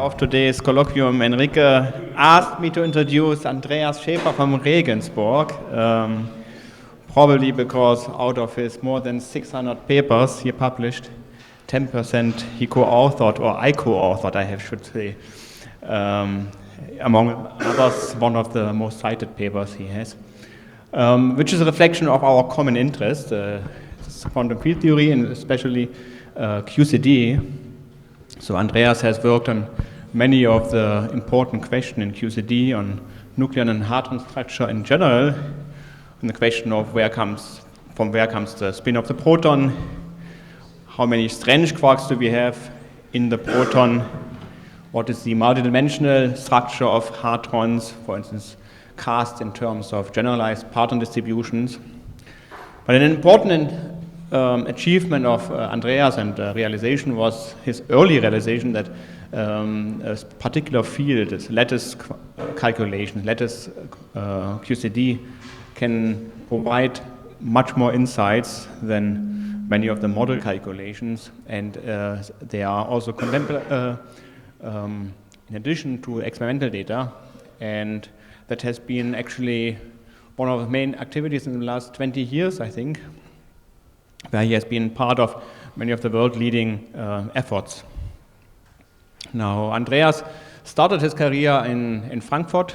of today's colloquium, Enrique asked me to introduce Andreas Schaefer from Regensburg, probably because out of his more than 600 papers he published, 10% he co-authored, or I co-authored, I should say. Among others, one of the most cited papers he has, which is a reflection of our common interest, quantum field theory, and especially QCD. So Andreas has worked on many of the important questions in QCD, on nuclear and hadron structure in general, and the question of from where comes the spin of the proton, how many strange quarks do we have in the proton, what is the multidimensional structure of hadrons, for instance, cast in terms of generalized parton distributions. But an important achievement of Andreas and realization was his early realization that a particular field, this lattice calculation, lattice QCD, can provide much more insights than many of the model calculations, and they are also in addition to experimental data, and that has been actually one of the main activities in the last 20 years, I think, where he has been part of many of the world-leading efforts. Now, Andreas started his career in Frankfurt.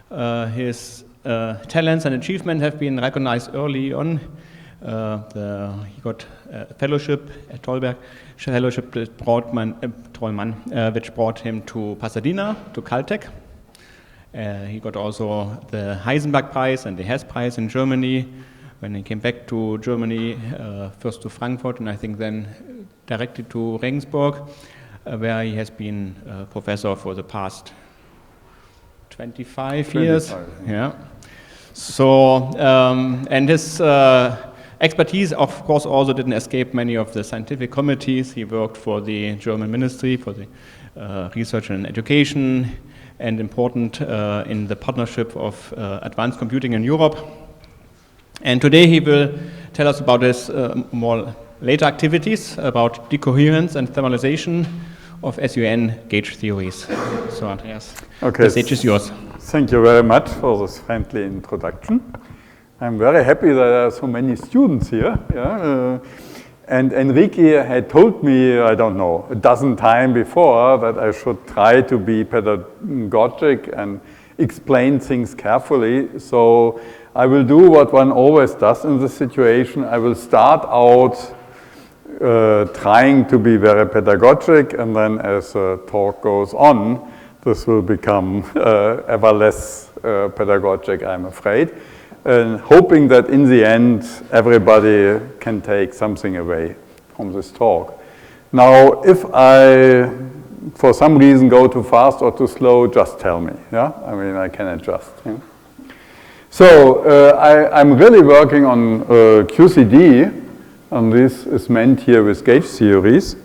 His talents and achievements have been recognized early on. He got a fellowship at Tolberg, fellowship that which brought him to Pasadena, to Caltech. He got also the Heisenberg Prize and the Hess Prize in Germany. When he came back to Germany, first to Frankfurt, and I think then directly to Regensburg, where he has been a professor for the past 25 years. Yeah. So, and his expertise, of course, also didn't escape many of the scientific committees. He worked for the German Ministry for the Research and Education, and important in the partnership of advanced computing in Europe. And today he will tell us about his more later activities about decoherence and thermalization of SUN gauge theories. So Andreas, the stage is yours. Thank you very much for this friendly introduction. I'm very happy that there are so many students here. Yeah? And Enrique had told me, I don't know, a dozen times before that I should try to be pedagogic and explain things carefully. So I will do what one always does in this situation. I will start out trying to be very pedagogic, and then as the talk goes on, this will become ever less pedagogic, I'm afraid, and hoping that in the end everybody can take something away from this talk. Now, if I, for some reason, go too fast or too slow, just tell me. Yeah, I mean, I can adjust. Yeah? So I'm really working on QCD, and this is meant here with gauge theories.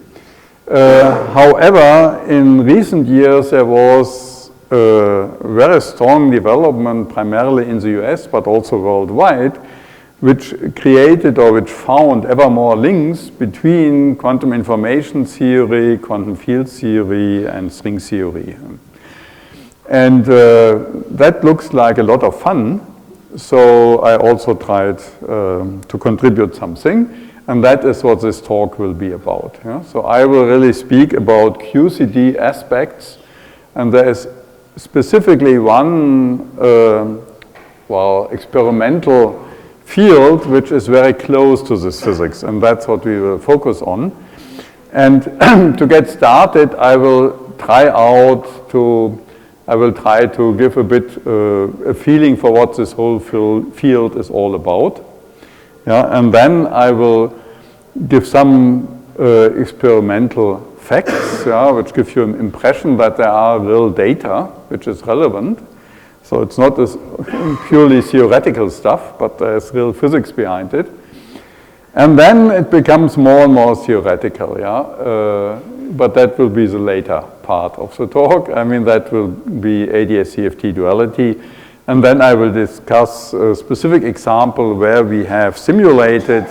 However, in recent years there was very strong development, primarily in the US, but also worldwide, which created or which found ever more links between quantum information theory, quantum field theory, and string theory. And that looks like a lot of fun. So I also tried to contribute something, and that is what this talk will be about. Yeah? So I will really speak about QCD aspects, and there is specifically one experimental field which is very close to this physics, and that's what we will focus on. And to get started, I will try to give a bit a feeling for what this whole field is all about. Yeah, and then I will give some experimental facts, yeah, which give you an impression that there are real data which is relevant. So it's not this purely theoretical stuff, but there's real physics behind it. And then it becomes more and more theoretical, yeah. But that will be the later part of the talk. I mean, that will be ADS-CFT duality. And then I will discuss a specific example where we have simulated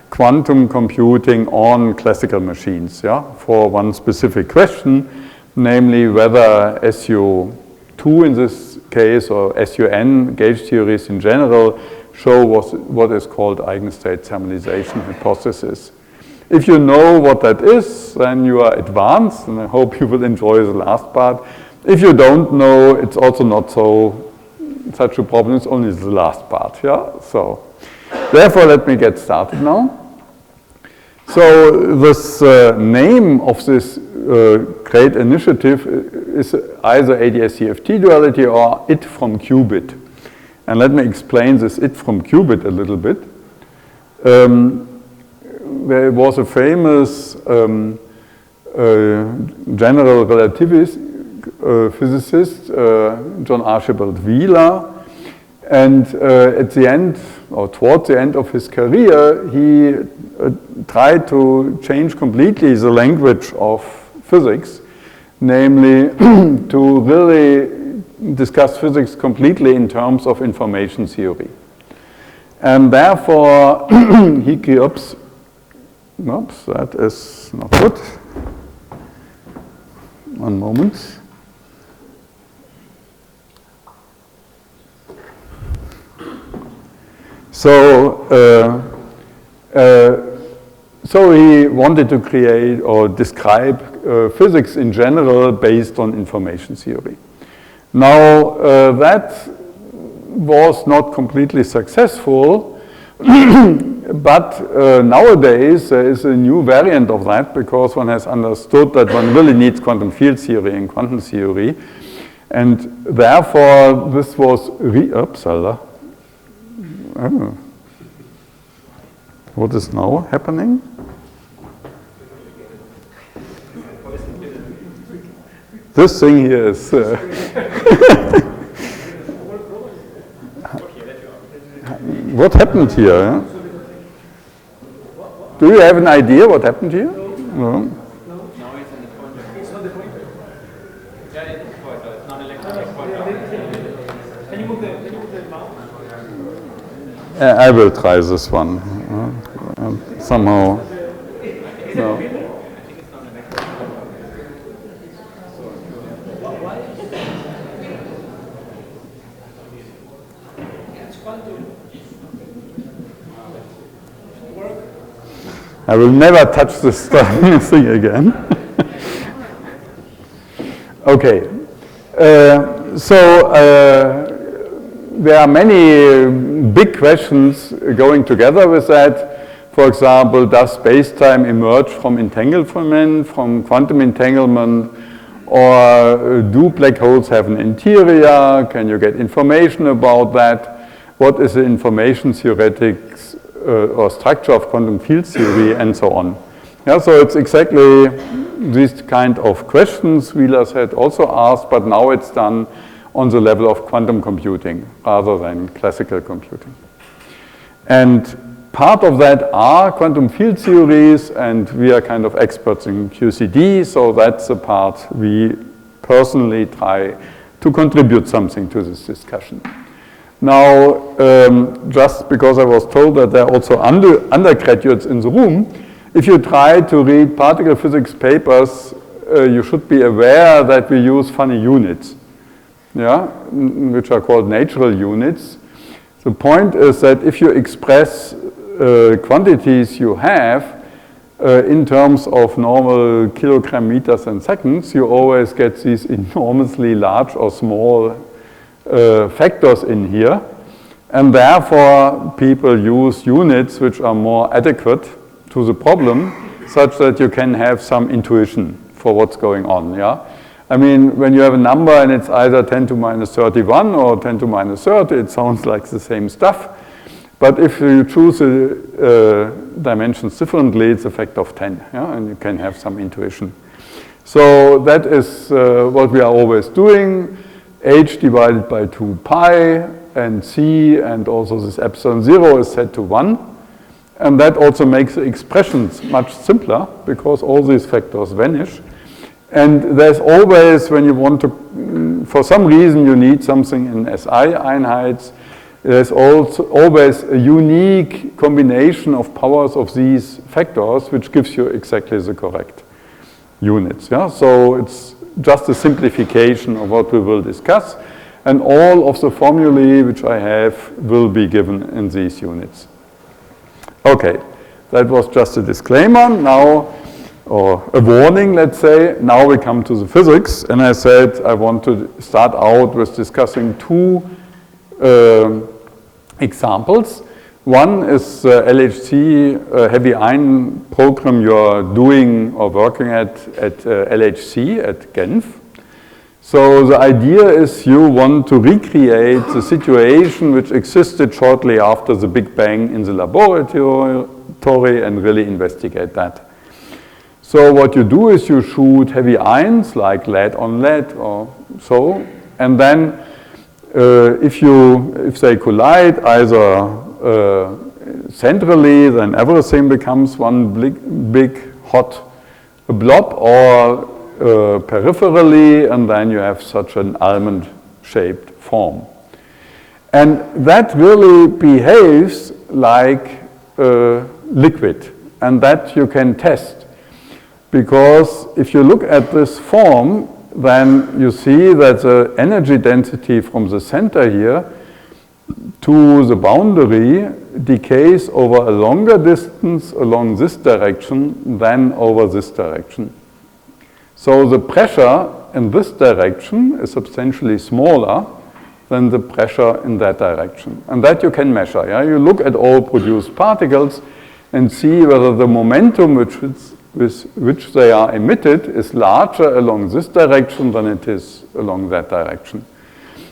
quantum computing on classical machines, yeah, for one specific question, namely whether SU2 in this case or SUN gauge theories in general show what is called eigenstate thermalization hypothesis. If you know what that is, then you are advanced, and I hope you will enjoy the last part. If you don't know, it's also not such a problem, it's only the last part, yeah? So, therefore, let me get started now. So, this name of this great initiative is either ADS-CFT duality or it from qubit. And let me explain this it from qubit a little bit. There was a famous general relativist physicist, John Archibald Wheeler, and at the end, or towards the end of his career, he tried to change completely the language of physics, namely to really discuss physics completely in terms of information theory. And therefore, he oops, that is not good. One moment. So he wanted to create or describe physics in general based on information theory. Now, that was not completely successful, but nowadays there is a new variant of that because one has understood that one really needs quantum field theory and quantum theory. And therefore, this was what is now happening? This thing here is... what happened here? Do you have an idea what happened here? No. I will try this one. Somehow. No. I will never touch this thing again. Okay. There are many big questions going together with that. For example, does space-time emerge from entanglement, from quantum entanglement, or do black holes have an interior? Can you get information about that? What is the information theoretics or structure of quantum field theory, and so on. Yeah, so it's exactly these kind of questions Wheeler had also asked, but now it's done on the level of quantum computing rather than classical computing. And part of that are quantum field theories, and we are kind of experts in QCD, so that's the part we personally try to contribute something to this discussion. Now, just because I was told that there are also undergraduates in the room, if you try to read particle physics papers, you should be aware that we use funny units, yeah, which are called natural units. The point is that if you express quantities you have in terms of normal kilogram meters and seconds, you always get these enormously large or small factors in here, and therefore people use units which are more adequate to the problem, such that you can have some intuition for what's going on. Yeah, I mean, when you have a number and it's either 10 to minus 31 or 10 to minus 30, it sounds like the same stuff. But if you choose dimensions differently, it's a factor of 10, yeah, and you can have some intuition. So that is what we are always doing. H divided by 2 pi, and C, and also this epsilon 0 is set to 1. And that also makes the expressions much simpler, because all these factors vanish. And there's always, when you want to, for some reason you need something in SI Einheits, there's also always a unique combination of powers of these factors, which gives you exactly the correct units. Yeah? So it's just a simplification of what we will discuss. And all of the formulae which I have will be given in these units. Okay, that was just a disclaimer. Now, or a warning, let's say. Now we come to the physics. And I said I want to start out with discussing two examples. One is LHC heavy ion program you're doing or working at LHC at Genf. So the idea is you want to recreate the situation which existed shortly after the Big Bang in the laboratory and really investigate that. So what you do is you shoot heavy ions like lead on lead or so, and then if they collide either centrally, then everything becomes one big hot blob, or peripherally, and then you have such an almond-shaped form. And that really behaves like liquid, and that you can test. Because if you look at this form, then you see that the energy density from the center here to the boundary decays over a longer distance along this direction than over this direction. So the pressure in this direction is substantially smaller than the pressure in that direction. And that you can measure. Yeah? You look at all produced particles and see whether the momentum with which they are emitted is larger along this direction than it is along that direction.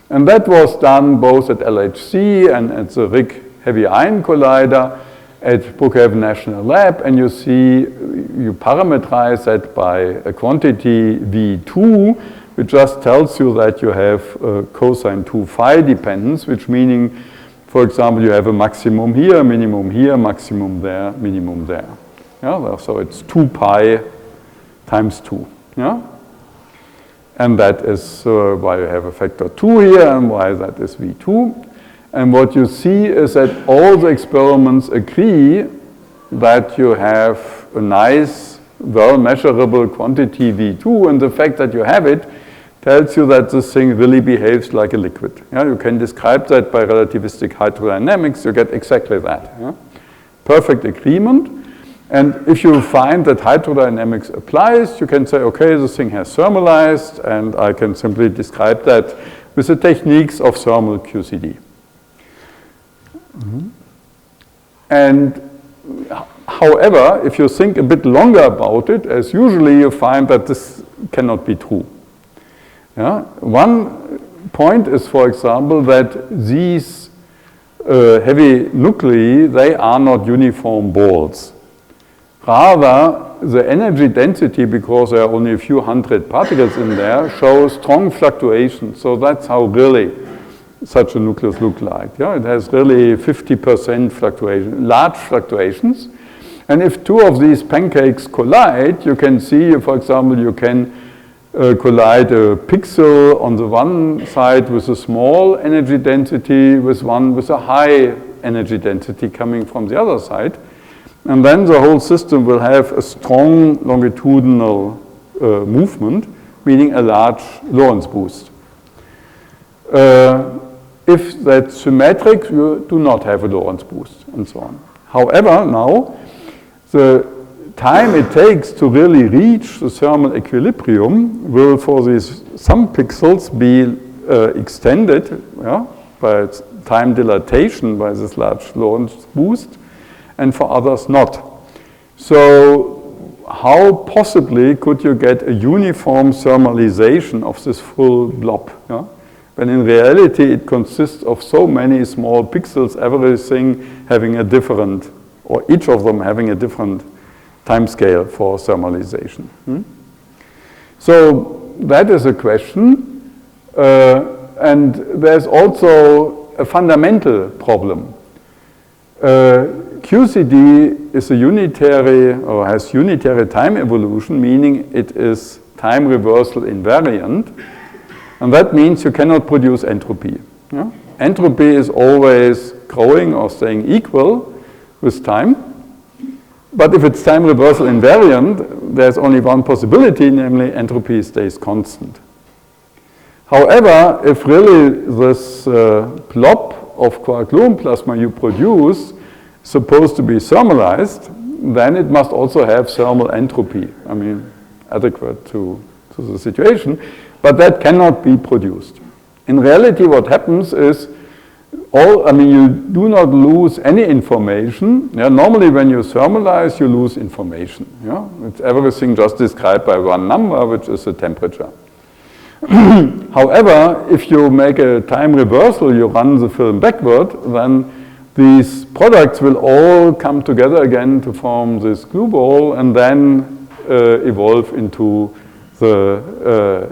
And that was done both at LHC and at the RIG Heavy Ion Collider at Brookhaven National Lab, and you see, you parameterize that by a quantity V2, which just tells you that you have cosine 2 phi dependence, which meaning, for example, you have a maximum here, maximum there, minimum there. Yeah, so it's 2 pi times 2. Yeah? And that is why you have a factor 2 here and why that is V2. And what you see is that all the experiments agree that you have a nice, well-measurable quantity V2, and the fact that you have it tells you that this thing really behaves like a liquid. Yeah, you can describe that by relativistic hydrodynamics, you get exactly that. Yeah? Perfect agreement. And if you find that hydrodynamics applies, you can say, okay, this thing has thermalized, and I can simply describe that with the techniques of thermal QCD. Mm-hmm. And however, if you think a bit longer about it, as usually you find that this cannot be true. Yeah? One point is, for example, that these heavy nuclei, they are not uniform balls. Rather, the energy density, because there are only a few hundred particles in there, shows strong fluctuations. So that's how really such a nucleus look like. Yeah? It has really 50% fluctuation, large fluctuations. And if two of these pancakes collide, you can see, for example, you can collide a pixel on the one side with a small energy density with one with a high energy density coming from the other side. And then the whole system will have a strong longitudinal movement, meaning a large Lorentz boost. If that's symmetric, you do not have a Lorentz boost, and so on. However, now, the time it takes to really reach the thermal equilibrium will, for these some pixels, be extended by time dilatation by this large Lorentz boost, and for others not. So how possibly could you get a uniform thermalization of this full blob? Yeah? When in reality it consists of so many small pixels, everything having a different, or each of them having a different time scale for thermalization. So that is a question. And there's also a fundamental problem. QCD is a unitary, or has unitary time evolution, meaning it is time reversal invariant. And that means you cannot produce entropy. Yeah? Entropy is always growing or staying equal with time. But if it's time reversal invariant, there's only one possibility, namely entropy stays constant. However, if really this plop of quark-gluon plasma you produce is supposed to be thermalized, then it must also have thermal entropy, I mean, adequate to the situation, but that cannot be produced. In reality, what happens is, you do not lose any information. Yeah? Normally, when you thermalize, you lose information. Yeah? It's everything just described by one number, which is the temperature. However, if you make a time reversal, you run the film backward, then these products will all come together again to form this glue ball and then evolve into the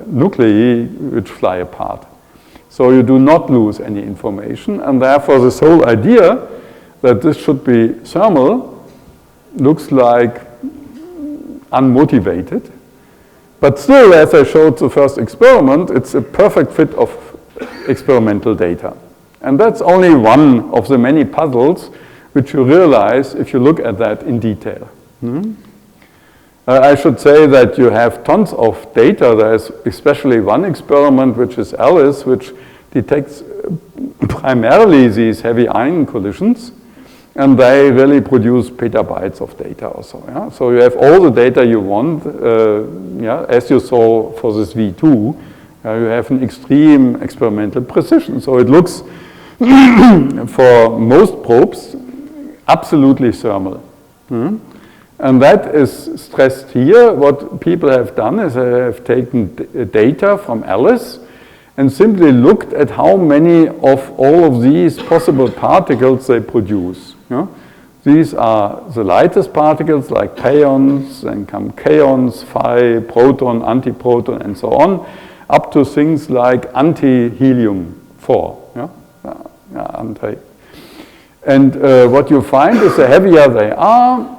nuclei which fly apart. So you do not lose any information, and therefore this whole idea that this should be thermal looks like unmotivated. But still, as I showed the first experiment, it's a perfect fit of experimental data. And that's only one of the many puzzles which you realize if you look at that in detail. I should say that you have tons of data. There's especially one experiment, which is ALICE, which detects primarily these heavy ion collisions. And they really produce petabytes of data also. Yeah? So you have all the data you want, as you saw for this V2. You have an extreme experimental precision. So it looks, for most probes, absolutely thermal. And that is stressed here. What people have done is they have taken data from ALICE and simply looked at how many of all of these possible particles they produce. Yeah? These are the lightest particles like pions, then come kaons, phi, proton, antiproton, and so on, up to things like anti-helium-4. Yeah? And what you find is the heavier they are,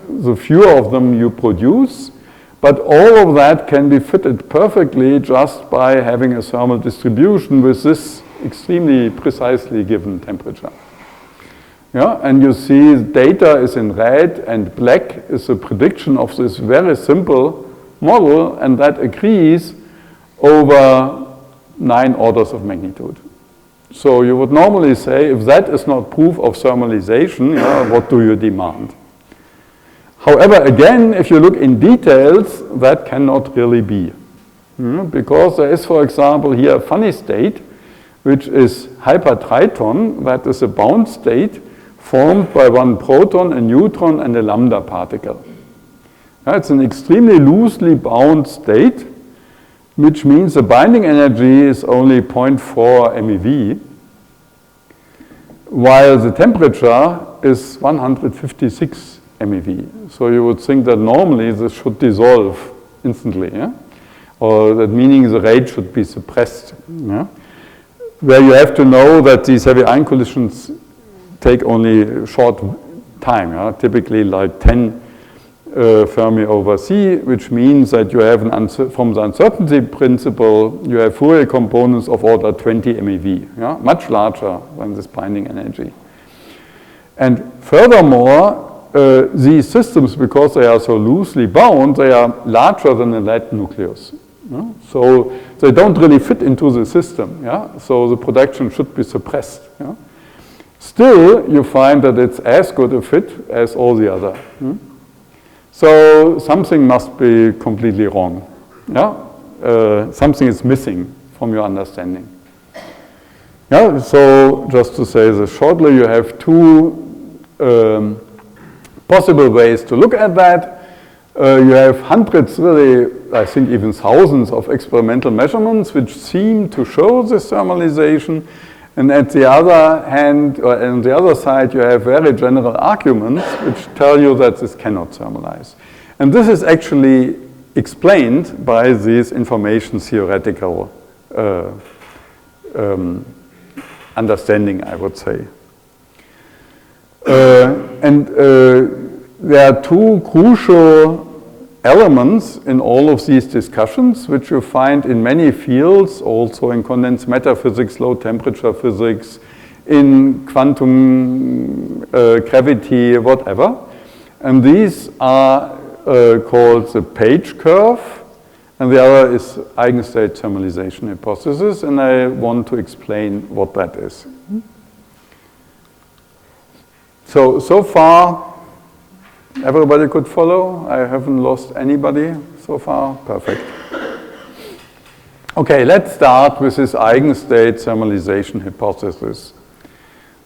the fewer of them you produce, but all of that can be fitted perfectly just by having a thermal distribution with this extremely precisely given temperature. Yeah, and you see data is in red and black is a prediction of this very simple model, and that agrees over 9 orders of magnitude. So you would normally say, if that is not proof of thermalization, what do you demand? However, again, if you look in details, that cannot really be. Because there is, for example, here a funny state, which is hypertriton, that is a bound state formed by one proton, a neutron, and a lambda particle. It's an extremely loosely bound state, which means the binding energy is only 0.4 MeV, while the temperature is 156 MeV. So you would think that normally this should dissolve instantly, or that meaning the rate should be suppressed. Where you have to know that these heavy ion collisions take only a short time, typically like 10 Fermi over C, which means that you have, from the uncertainty principle, you have Fourier components of order 20 MeV, much larger than this binding energy. And furthermore, these systems, because they are so loosely bound, they are larger than a lead nucleus. So they don't really fit into the system. So the production should be suppressed. Still, you find that it's as good a fit as all the other. So something must be completely wrong. Something is missing from your understanding. So just to say this shortly, you have two possible ways to look at that. You have hundreds, really, I think even thousands of experimental measurements which seem to show this thermalization. And at the other hand, or on the other side, you have very general arguments which tell you that this cannot thermalize. And this is actually explained by these information theoretical understanding, I would say. There are two crucial elements in all of these discussions, which you find in many fields, also in condensed matter physics, low temperature physics, in quantum gravity, whatever. And these are called the page curve, and the other is Eigenstate Thermalization Hypothesis, and I want to explain what that is. So far, everybody could follow? I haven't lost anybody so far? Perfect. Okay, let's start with this Eigenstate Thermalization Hypothesis.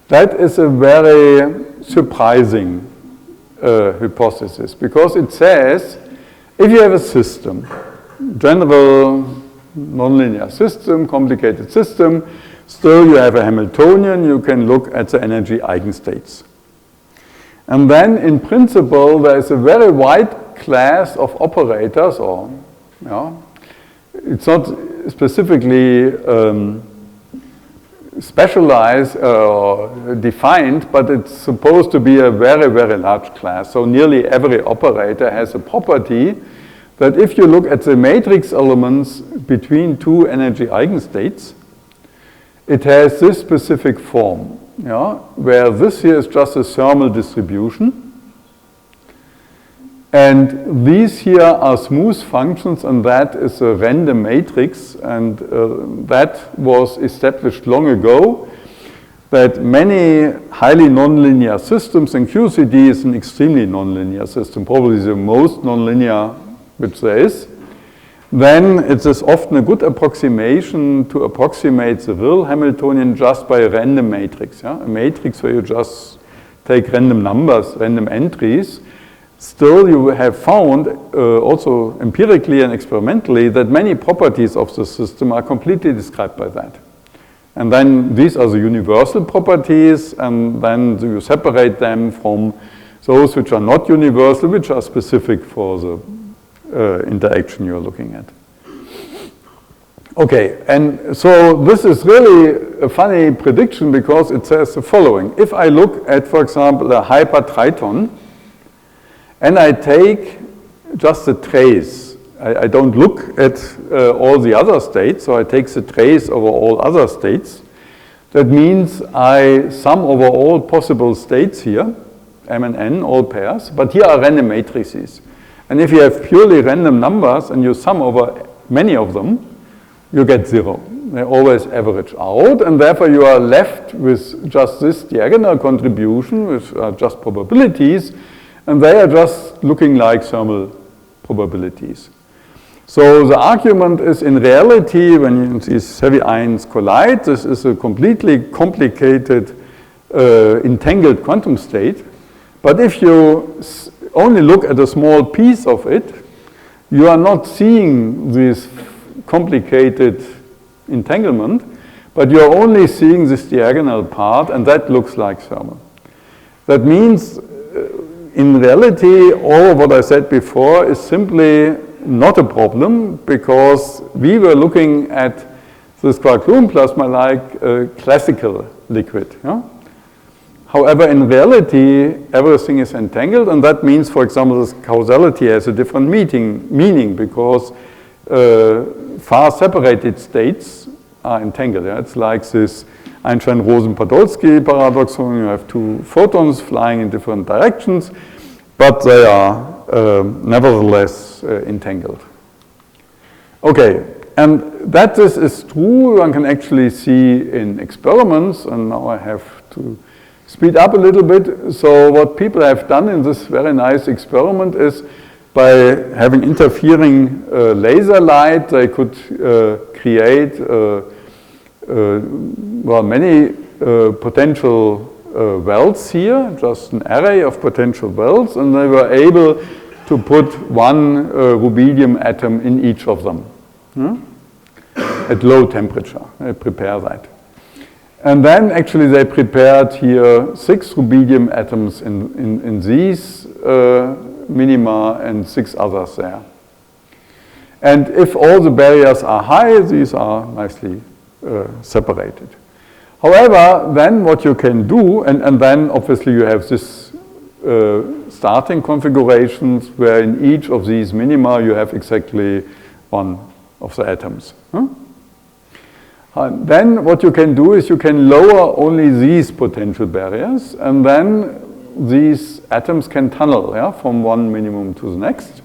That is a very surprising hypothesis, because it says if you have a system, general nonlinear system, complicated system, still you have a Hamiltonian, you can look at the energy eigenstates. And then in principle there is a very wide class of operators, or it's not specifically specialized or defined, but it's supposed to be a very, very large class. So nearly every operator has a property that if you look at the matrix elements between two energy eigenstates, it has this specific form, where this here is just a thermal distribution. And these here are smooth functions, and that is a random matrix, and that was established long ago, that many highly nonlinear systems, and QCD is an extremely nonlinear system, probably the most nonlinear which there is, then it is often a good approximation to approximate the real Hamiltonian just by a random matrix, a matrix where you just take random numbers, random entries. Still, you have found, also empirically and experimentally, that many properties of the system are completely described by that. And then these are the universal properties, and then you separate them from those which are not universal, which are specific for the interaction you're looking at. Okay, and so this is really a funny prediction, because it says the following. If I look at, for example, a hypertriton, and I take just the trace. I don't look at all the other states, so I take the trace over all other states. That means I sum over all possible states here, M and N, all pairs, but here are random matrices. And if you have purely random numbers and you sum over many of them, you get 0. They always average out, and therefore you are left with just this diagonal contribution, which are just probabilities, and they are just looking like thermal probabilities. So the argument is, in reality, when these heavy ions collide, this is a completely complicated, entangled quantum state. But if you only look at a small piece of it, you are not seeing this complicated entanglement, but you are only seeing this diagonal part, and that looks like thermal. That means, in reality, all of what I said before is simply not a problem, because we were looking at this quark-gluon plasma like a classical liquid. However, in reality, everything is entangled, and that means, for example, this causality has a different meaning, because far separated states are entangled. It's like this Einstein-Rosen-Podolsky paradoxon. You have two photons flying in different directions, but they are nevertheless entangled. Okay, and that this is true, one can actually see in experiments, and now I have to speed up a little bit. So what people have done in this very nice experiment is, by having interfering laser light, they could create many potential wells here, just an array of potential wells, and they were able to put one rubidium atom in each of them at low temperature. They prepare that. And then actually they prepared here 6 rubidium atoms in these minima and 6 others there. And if all the barriers are high, these are nicely separated. However, then what you can do, and then obviously you have this starting configurations where in each of these minima you have exactly one of the atoms. Then what you can do is you can lower only these potential barriers, and then these atoms can tunnel, yeah, from one minimum to the next.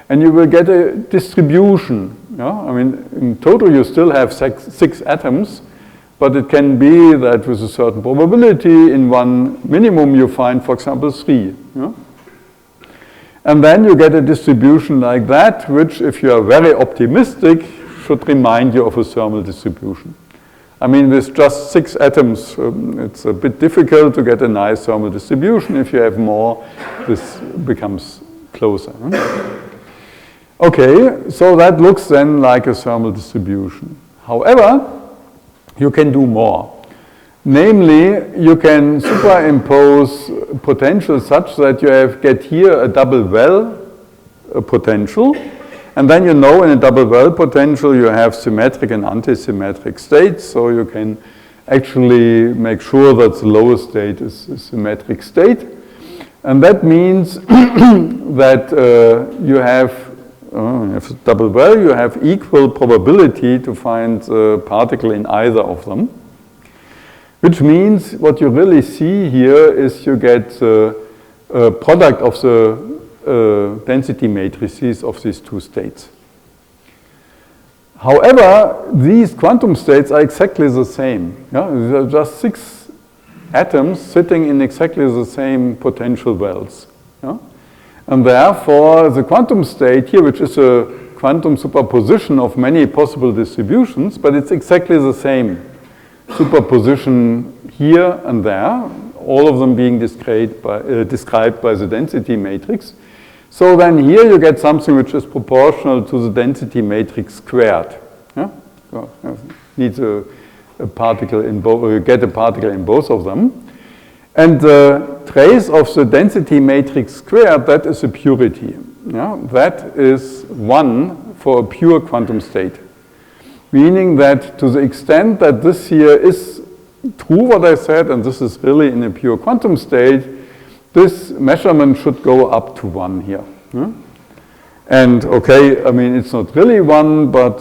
And you will get a distribution. Yeah? I mean, in total you still have six atoms, but it can be that with a certain probability in one minimum you find, for example, 3. Yeah? And then you get a distribution like that, which, if you are very optimistic, should remind you of a thermal distribution. I mean, with just 6 atoms, it's a bit difficult to get a nice thermal distribution. If you have more, this becomes closer. Okay, so that looks then like a thermal distribution. However, you can do more. Namely, you can superimpose potential such that you get here a double well potential, and then you know in a double well potential you have symmetric and antisymmetric states, so you can actually make sure that the lowest state is a symmetric state. And that means that you have a double well, you have equal probability to find a particle in either of them. Which means what you really see here is you get a product of the density matrices of these two states. However, these quantum states are exactly the same. Yeah? There are just 6 atoms sitting in exactly the same potential wells. Yeah? And therefore, the quantum state here, which is a quantum superposition of many possible distributions, but it's exactly the same superposition here and there, all of them being described by the density matrix. So then here you get something which is proportional to the density matrix squared. Yeah? So needs a particle in both, get a particle in both of them. And the trace of the density matrix squared, that is a purity. Yeah? That is 1 for a pure quantum state. Meaning that to the extent that this here is true, what I said, and this is really in a pure quantum state, this measurement should go up to 1 here. Yeah? And okay, I mean, it's not really 1, but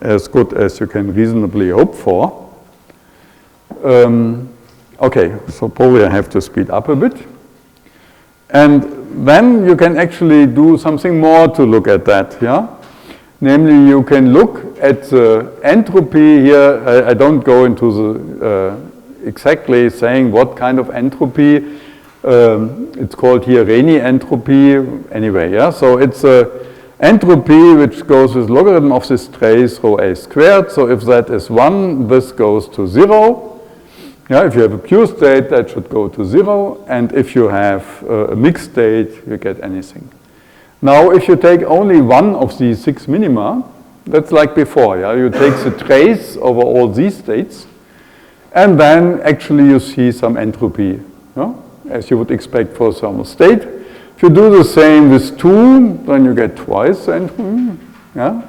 as good as you can reasonably hope for. Okay, so probably I have to speed up a bit. And then you can actually do something more to look at that, yeah? Namely, you can look at the entropy here. I don't go into the exactly saying what kind of entropy. It's called here Rényi entropy. Anyway, yeah. So it's a entropy which goes with logarithm of this trace rho a squared. So if that is 1, this goes to 0. Yeah, if you have a pure state, that should go to 0. And if you have a mixed state, you get anything. Now, if you take only one of these 6 minima, that's like before, yeah? You take the trace over all these states, and then actually you see some entropy, yeah? As you would expect for a thermal state. If you do the same with 2, then you get twice the entropy, yeah?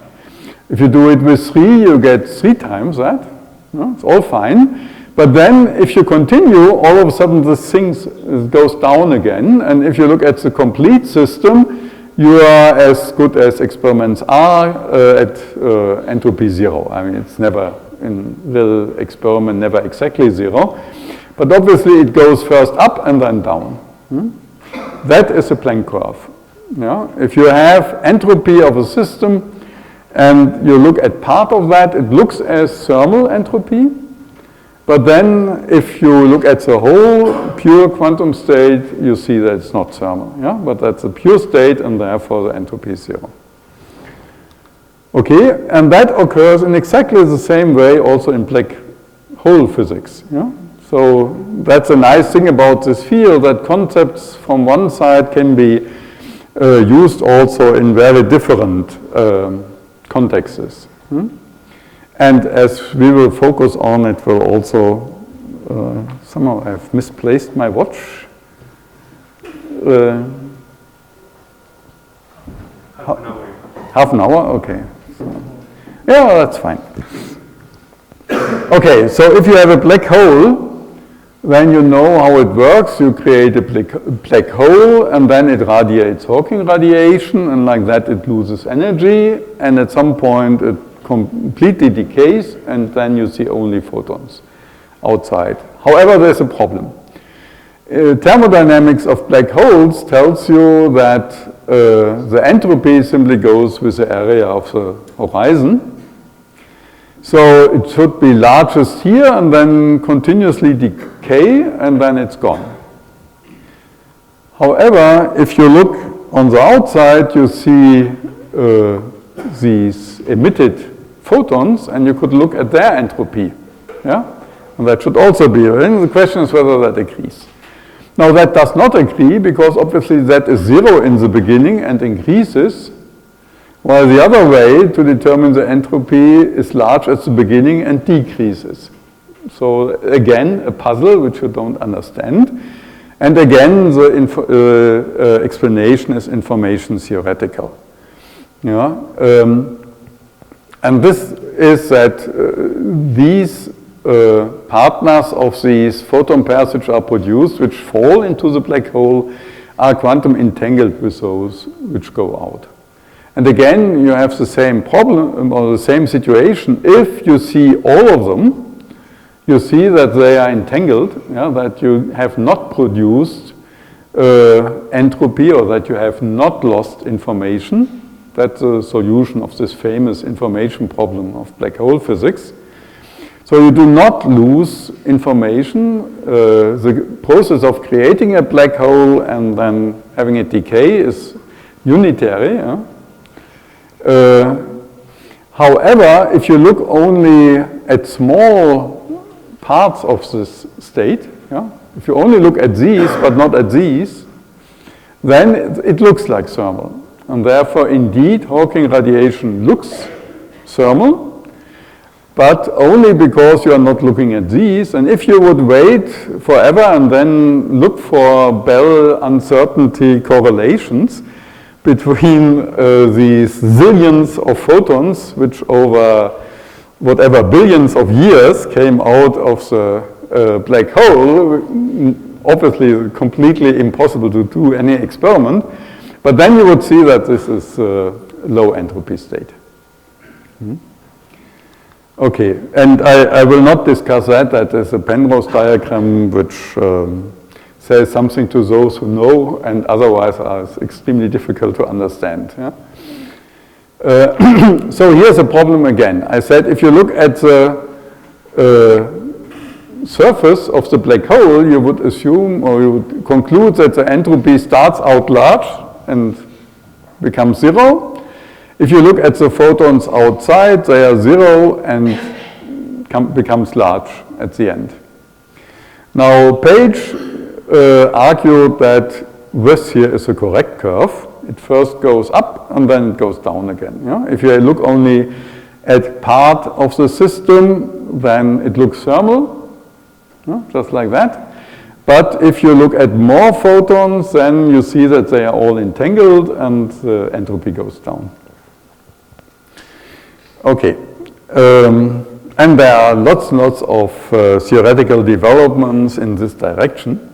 If you do it with 3, you get 3 times that. Yeah? It's all fine. But then, if you continue, all of a sudden this thing goes down again, and if you look at the complete system, you are as good as experiments are at entropy 0. I mean, it's never, in real experiment, never exactly 0. But obviously it goes first up and then down. That is a Planck curve. Yeah? If you have entropy of a system and you look at part of that, it looks as thermal entropy. But then, if you look at the whole pure quantum state, you see that it's not thermal. Yeah? But that's a pure state, and therefore the entropy is 0. Okay, and that occurs in exactly the same way also in black hole physics. Yeah? So that's a nice thing about this field, that concepts from one side can be used also in very different contexts. And as we will focus on, it will also, somehow I've misplaced my watch. Half an hour, okay. So, yeah, that's fine. Okay, so if you have a black hole, then you know how it works. You create a black hole, and then it radiates Hawking radiation, and like that it loses energy, and at some point it completely decays, and then you see only photons outside. However, there's a problem. Thermodynamics of black holes tells you that the entropy simply goes with the area of the horizon. So it should be largest here and then continuously decay and then it's gone. However, if you look on the outside, you see these emitted photons and you could look at their entropy. Yeah? And that should also be, and the question is whether that agrees. Now that does not agree because obviously that is 0 in the beginning and increases, while the other way to determine the entropy is large at the beginning and decreases. So again, a puzzle which you don't understand. And again, the explanation is information theoretical. Yeah? And this is that these partners of these photon pairs which are produced, which fall into the black hole, are quantum entangled with those which go out. And again, you have the same problem or the same situation. If you see all of them, you see that they are entangled, yeah, that you have not produced entropy or that you have not lost information. That's the solution of this famous information problem of black hole physics. So you do not lose information. The process of creating a black hole and then having it decay is unitary. Yeah? However, if you look only at small parts of this state, yeah, if you only look at these but not at these, then it looks like thermal. And therefore, indeed, Hawking radiation looks thermal, but only because you are not looking at these. And if you would wait forever and then look for Bell uncertainty correlations between these zillions of photons, which over whatever billions of years came out of the black hole, obviously completely impossible to do any experiment, but then you would see that this is a low entropy state. Okay, and I will not discuss that. That is a Penrose diagram which says something to those who know and otherwise is extremely difficult to understand. Yeah? So here's a problem again. I said if you look at the surface of the black hole, you would assume or you would conclude that the entropy starts out large and becomes 0. If you look at the photons outside, they are 0 and becomes large at the end. Now Page argued that this here is a correct curve. It first goes up and then it goes down again. Yeah? If you look only at part of the system, then it looks thermal, yeah? Just like that. But if you look at more photons, then you see that they are all entangled and the entropy goes down. Okay. And there are lots and lots of theoretical developments in this direction.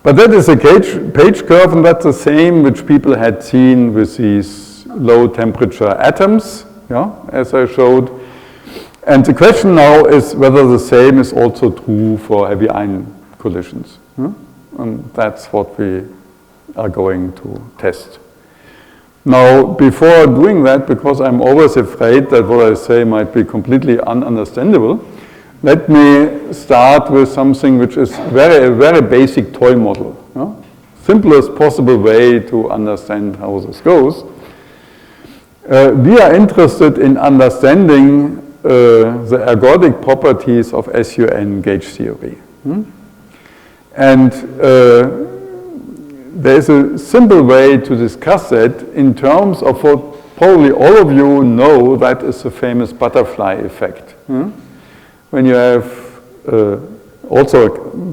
But that is a Page curve, and that's the same which people had seen with these low temperature atoms, yeah, as I showed. And the question now is whether the same is also true for heavy ion collisions. Yeah? And that's what we are going to test. Now, before doing that, because I'm always afraid that what I say might be completely ununderstandable, let me start with something which is a very basic toy model. Yeah? Simplest possible way to understand how this goes. We are interested in understanding the ergodic properties of SUN gauge theory. And there's a simple way to discuss that in terms of what probably all of you know, that is the famous butterfly effect. When you have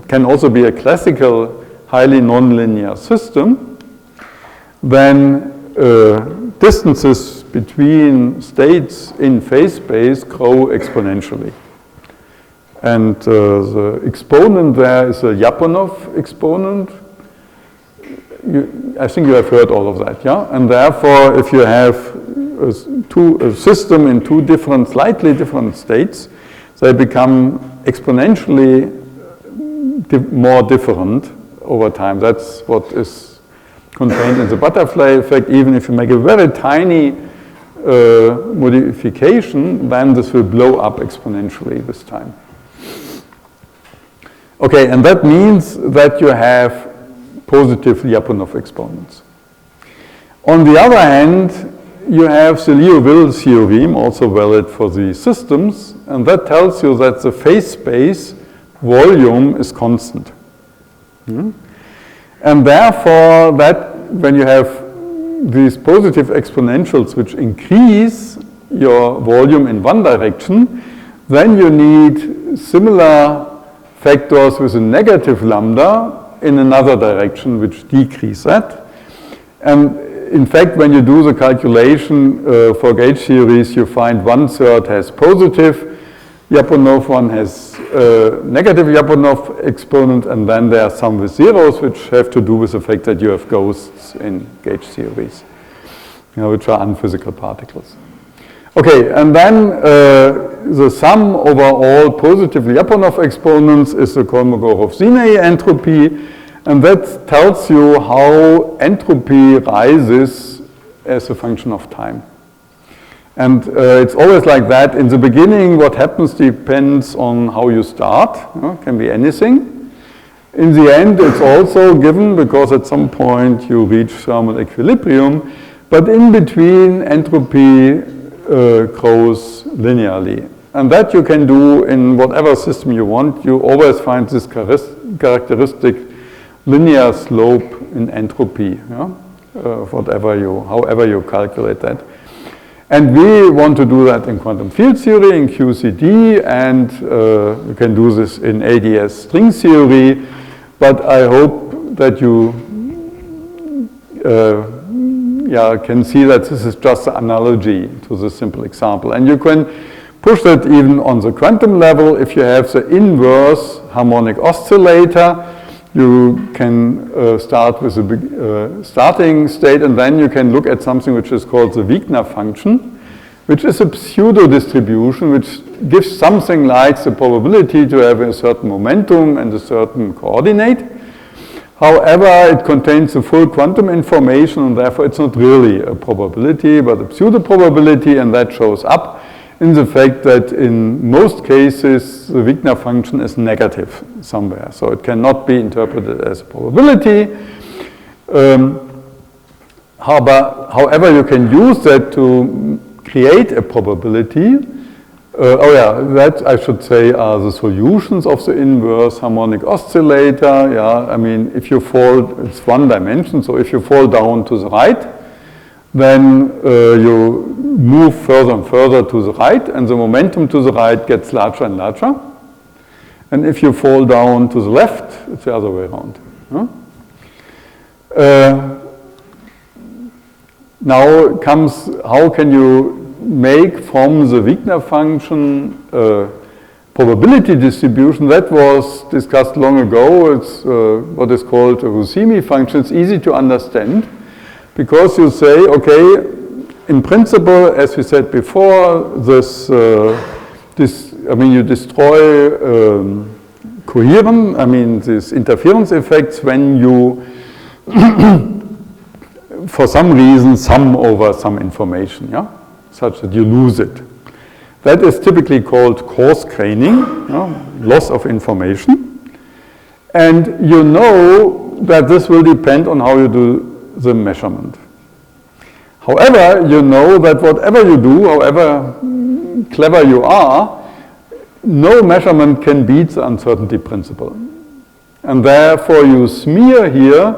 can also be a classical highly nonlinear system, then distances between states in phase space grow exponentially. And the exponent there is a Lyapunov exponent. I think you have heard all of that, yeah? And therefore, if you have a system in two slightly different states, they become exponentially more different over time. That's what is contained in the butterfly effect. Even if you make a very tiny modification, then this will blow up exponentially with time. Okay, and that means that you have positive Lyapunov exponents. On the other hand, you have the Liouville theorem, also valid for the systems, and that tells you that the phase space volume is constant. And therefore, that when you have these positive exponentials which increase your volume in one direction, then you need similar factors with a negative lambda in another direction which decrease that. And in fact, when you do the calculation for gauge theories, you find 1/3 has positive Lyapunov, one has negative Lyapunov exponent, and then there are some with zeros which have to do with the fact that you have ghosts in gauge theories, which are unphysical particles. Okay, and then the sum over all positive Lyapunov exponents is the Kolmogorov-Sinai entropy, and that tells you how entropy rises as a function of time. And it's always like that. In the beginning, what happens depends on how you start. Can be anything. In the end, it's also given because at some point you reach thermal equilibrium, but in between, entropy grows linearly. And that you can do in whatever system you want. You always find this characteristic linear slope in entropy, however you calculate that. And we want to do that in quantum field theory, in QCD, and we can do this in ADS string theory, but I hope that you can see that this is just an analogy to this simple example. And you can push that even on the quantum level. If you have the inverse harmonic oscillator, you can start with a starting state, and then you can look at something which is called the Wigner function, which is a pseudo distribution which gives something like the probability to have a certain momentum and a certain coordinate. However, it contains the full quantum information, and therefore it's not really a probability, but a pseudo probability, and that shows up in the fact that in most cases the Wigner function is negative somewhere. So it cannot be interpreted as a probability. However, you can use that to create a probability. That I should say are the solutions of the inverse harmonic oscillator. I mean, if you fall, it's one dimension, so if you fall down to the right, then you move further and further to the right, and the momentum to the right gets larger and larger. And if you fall down to the left, it's the other way around. Now comes, how can you make from the Wigner function probability distribution? That was discussed long ago. It's what is called a Rusimi function. It's easy to understand because you say, okay, in principle, as we said before, you destroy coherence, these interference effects when you for some reason sum over some information, such that you lose it. That is typically called coarse graining, loss of information. And you know that this will depend on how you do the measurement. However, you know that whatever you do, however clever you are, no measurement can beat the uncertainty principle. And therefore you smear here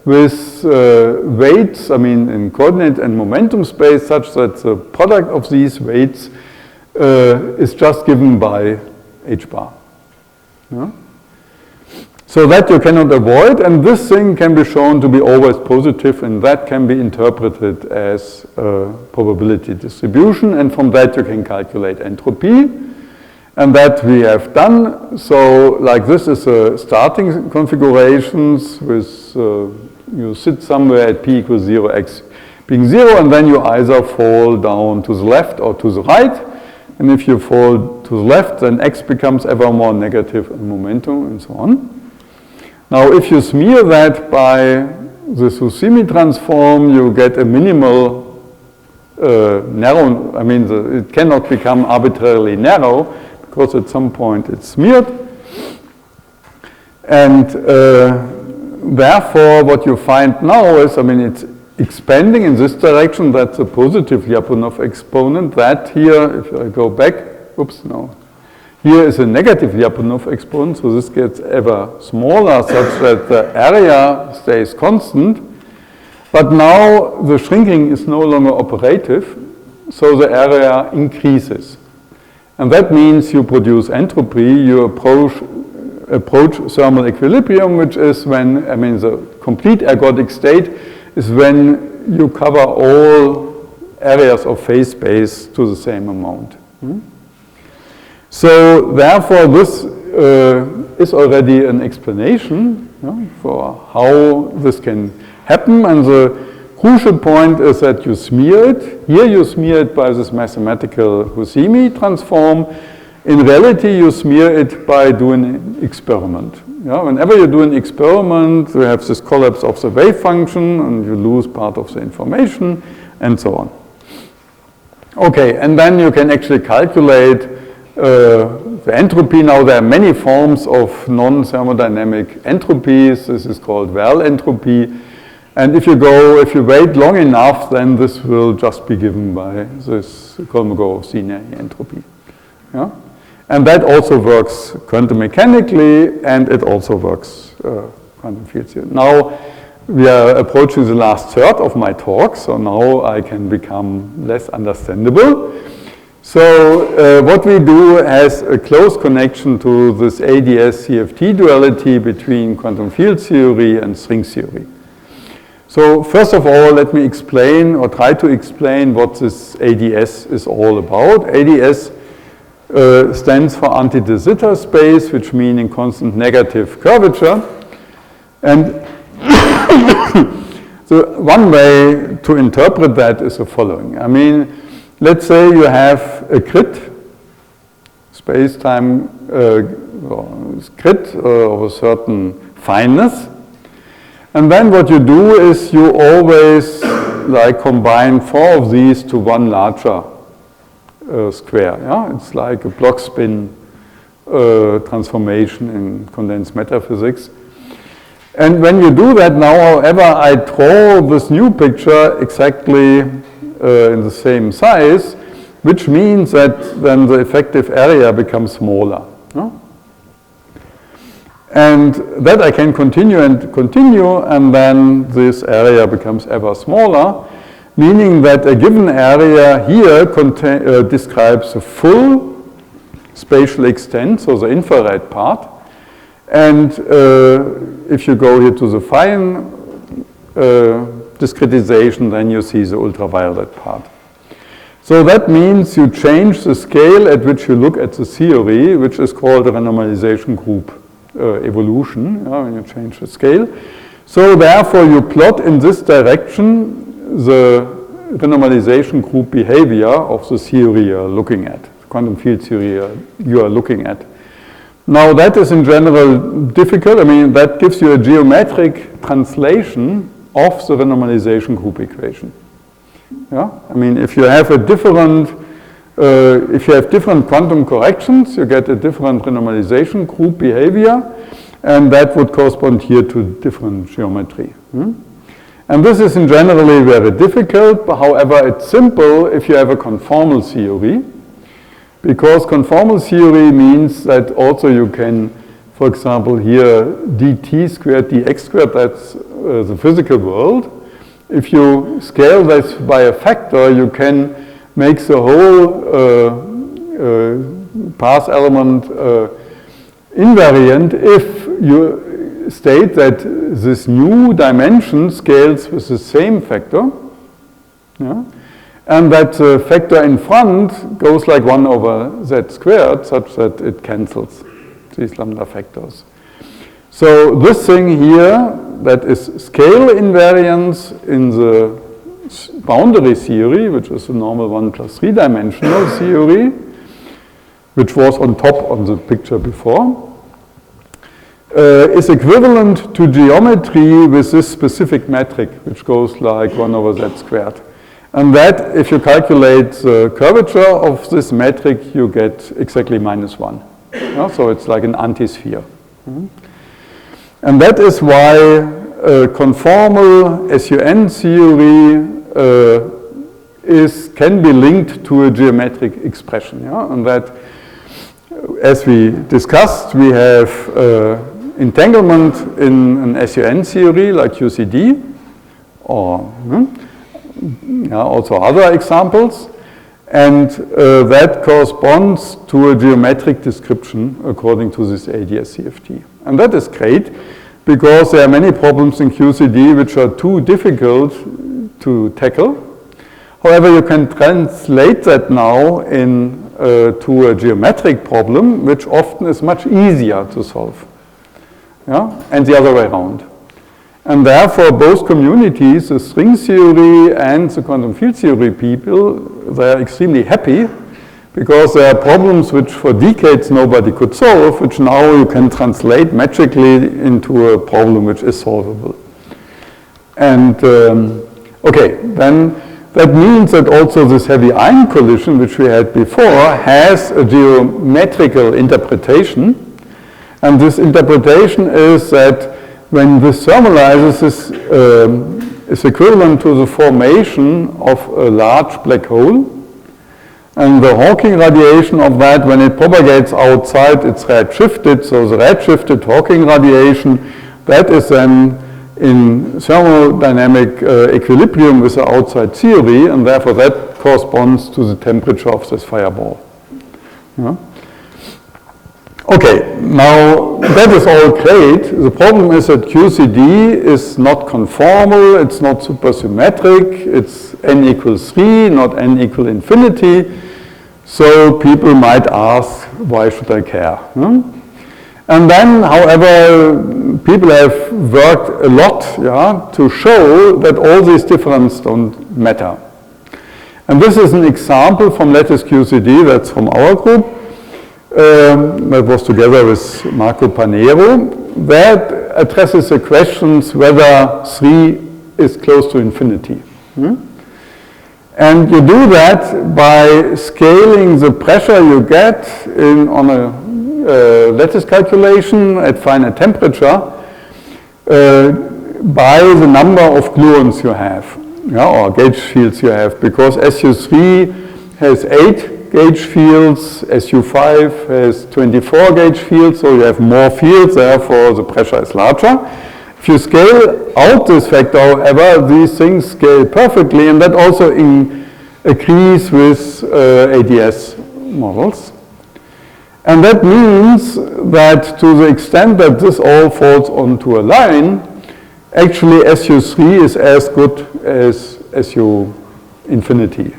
with weights, in coordinate and momentum space, such that the product of these weights is just given by h bar. So that you cannot avoid, and this thing can be shown to be always positive, and that can be interpreted as a probability distribution, and from that you can calculate entropy, and that we have done. So like this is a starting configurations with you sit somewhere at p equals 0, x being 0, and then you either fall down to the left or to the right. And if you fall to the left, then x becomes ever more negative in momentum and so on. Now, if you smear that by the Susimi transform, you get a minimal narrow, I mean, it cannot become arbitrarily narrow because at some point it's smeared. And therefore, what you find now is, I mean, it's expanding in this direction. That's a positive Lyapunov exponent. That here, if I go back, oops, no. Here is a negative Lyapunov exponent, so this gets ever smaller such that the area stays constant. But now the shrinking is no longer operative, so the area increases. And that means you produce entropy, you approach thermal equilibrium, which is when, I mean, the complete ergodic state is when you cover all areas of phase space to the same amount. So therefore, this is already an explanation for how this can happen. And the crucial point is that you smear it. Here you smear it by this mathematical Husimi transform. In reality, you smear it by doing an experiment. Whenever you do an experiment, you have this collapse of the wave function, and you lose part of the information, and so on. Okay, and then you can actually calculate the entropy. Now, there are many forms of non-thermodynamic entropies. This is called Val entropy. And if you wait long enough, then this will just be given by this Kolmogorov-Sinai entropy. Yeah? And that also works quantum mechanically, and it also works quantum field theory. Now, we are approaching the last third of my talk, so now I can become less understandable. So what we do has a close connection to this ADS-CFT duality between quantum field theory and string theory. So first of all, let me explain or try to explain what this ADS is all about. ADS stands for anti-de Sitter space, which means constant negative curvature. And so one way to interpret that is the following. I mean, let's say you have a grid, space-time grid of a certain fineness. And then what you do is you always combine 4 of these to one larger square. Yeah? It's like a block spin transformation in condensed matter physics. And when you do that now, however, I draw this new picture exactly in the same size, which means that then the effective area becomes smaller. No? And that I can continue, and then this area becomes ever smaller, meaning that a given area here describes the full spatial extent, so the infrared part. And if you go here to the fine discretization, then you see the ultraviolet part. So that means you change the scale at which you look at the theory, which is called a renormalization group evolution, when you change the scale. So therefore, you plot in this direction the renormalization group behavior of the theory you are looking at, the quantum field theory you are looking at. Now, that is in general difficult. I mean, that gives you a geometric translation of the renormalization group equation. Yeah? I mean, if you have different quantum corrections, you get a different renormalization group behavior, and that would correspond here to different geometry. And this is in generally very difficult, but however, it's simple if you have a conformal theory, because conformal theory means that also you can, for example, here dt squared dx squared, that's the physical world. If you scale this by a factor, you can make the whole path element invariant if you state that this new dimension scales with the same factor, and that the factor in front goes like 1 over z squared, such that it cancels these lambda factors. So this thing here, that is scale invariance in the boundary theory, which is the normal 1 plus 3 dimensional theory, which was on top on the picture before. is equivalent to geometry with this specific metric, which goes like 1 over z squared. And that, if you calculate the curvature of this metric, you get exactly -1. Yeah, so it's like an antisphere. And that is why conformal SUN theory can be linked to a geometric expression. Yeah? And that, as we discussed, we have entanglement in an SUN theory like QCD, or also other examples, and that corresponds to a geometric description according to this ADS-CFT. And that is great, because there are many problems in QCD which are too difficult to tackle. However, you can translate that now to a geometric problem, which often is much easier to solve. Yeah? And the other way around. And therefore, both communities, the string theory and the quantum field theory people, they are extremely happy, because there are problems which for decades nobody could solve, which now you can translate magically into a problem which is solvable. And okay, then that means that also this heavy ion collision, which we had before, has a geometrical interpretation. And this interpretation is that when this thermalizes, this is equivalent to the formation of a large black hole. And the Hawking radiation of that, when it propagates outside, it's redshifted. So the redshifted Hawking radiation, that is then in thermodynamic equilibrium with the outside theory, and therefore that corresponds to the temperature of this fireball. Yeah. Okay, now that is all great. The problem is that QCD is not conformal, it's not supersymmetric, it's n equals 3, not n equal infinity. So people might ask, why should I care? And then, however, people have worked a lot to show that all these differences don't matter. And this is an example from lattice QCD, that's from our group. That was together with Marco Panero, that addresses the questions whether 3 is close to infinity. And you do that by scaling the pressure you get on a lattice calculation at finite temperature by the number of gluons you have, or gauge fields you have, because SU3 has 8 gauge fields, SU5 has 24 gauge fields, so you have more fields, therefore the pressure is larger. If you scale out this factor, however, these things scale perfectly, and that also agrees with ADS models. And that means that to the extent that this all falls onto a line, actually SU3 is as good as SU infinity.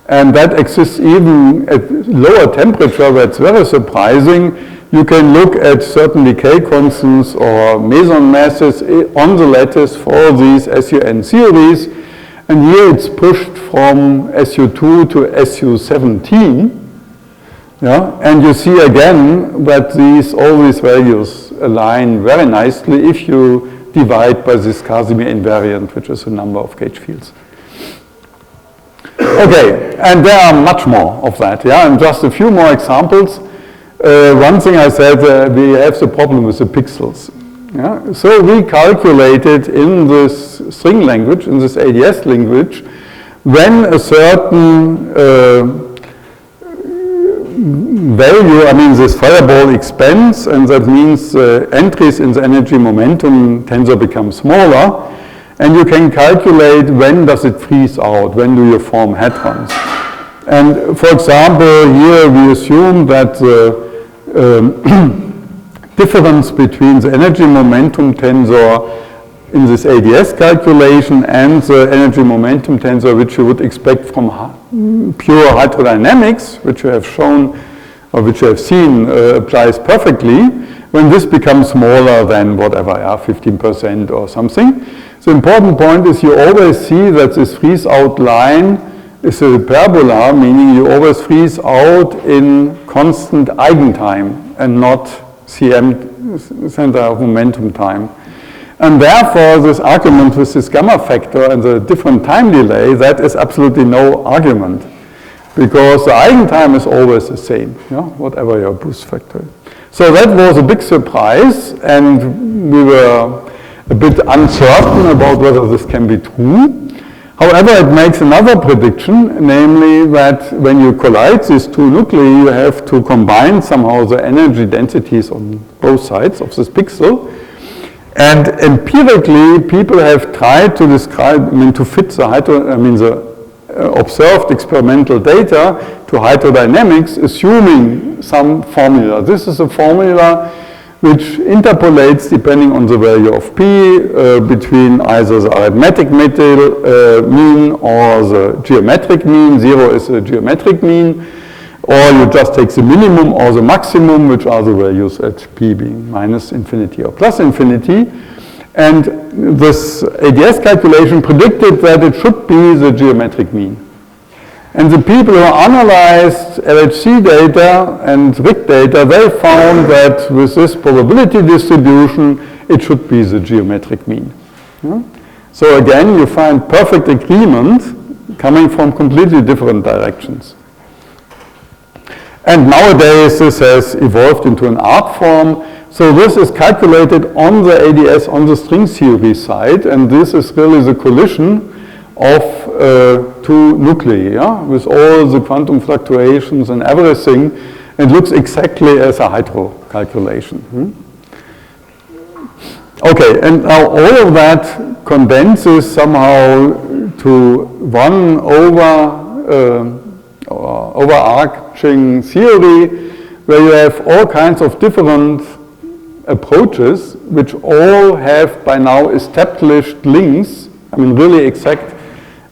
And that exists even at lower temperature, that's very surprising. You can look at certain decay constants or meson masses on the lattice for these SUN theories. And here it's pushed from SU2 to SU17. And you see again that all these values align very nicely if you divide by this Casimir invariant, which is the number of gauge fields. Okay, and there are much more of that, and just a few more examples. One thing I said, we have the problem with the pixels. So we calculated in this string language, in this ADS language, when a certain value, this fireball expands, and that means entries in the energy momentum tensor become smaller. And you can calculate when does it freeze out, when do you form hadrons. And for example, here we assume that the difference between the energy momentum tensor in this ADS calculation and the energy momentum tensor which you would expect from pure hydrodynamics, which you have shown, or which you have seen applies perfectly, when this becomes smaller than whatever, 15% or something. The important point is you always see that this freeze out line is a parabola, meaning you always freeze out in constant eigentime and not CM center of momentum time. And therefore, this argument with this gamma factor and the different time delay, that is absolutely no argument. Because the eigentime is always the same, whatever your boost factor is. So that was a big surprise, and we were a bit uncertain about whether this can be true. However, it makes another prediction, namely that when you collide these two nuclei, you have to combine somehow the energy densities on both sides of this pixel. And empirically, people have tried to describe, to fit the observed experimental data to hydrodynamics, assuming some formula. This is a formula which interpolates, depending on the value of p, between either the arithmetic mean or the geometric mean. 0 is the geometric mean. Or you just take the minimum or the maximum, which are the values at p being minus infinity or plus infinity. And this ADS calculation predicted that it should be the geometric mean. And the people who analyzed LHC data and RIC data, they found that with this probability distribution, it should be the geometric mean. So again, you find perfect agreement coming from completely different directions. And nowadays, this has evolved into an art form. So this is calculated on the ADS, on the string theory side, and this is really the collision of two nuclei, with all the quantum fluctuations and everything. It looks exactly as a hydro calculation. Okay, and now all of that condenses somehow to one overarching theory where you have all kinds of different approaches which all have by now established links, really exact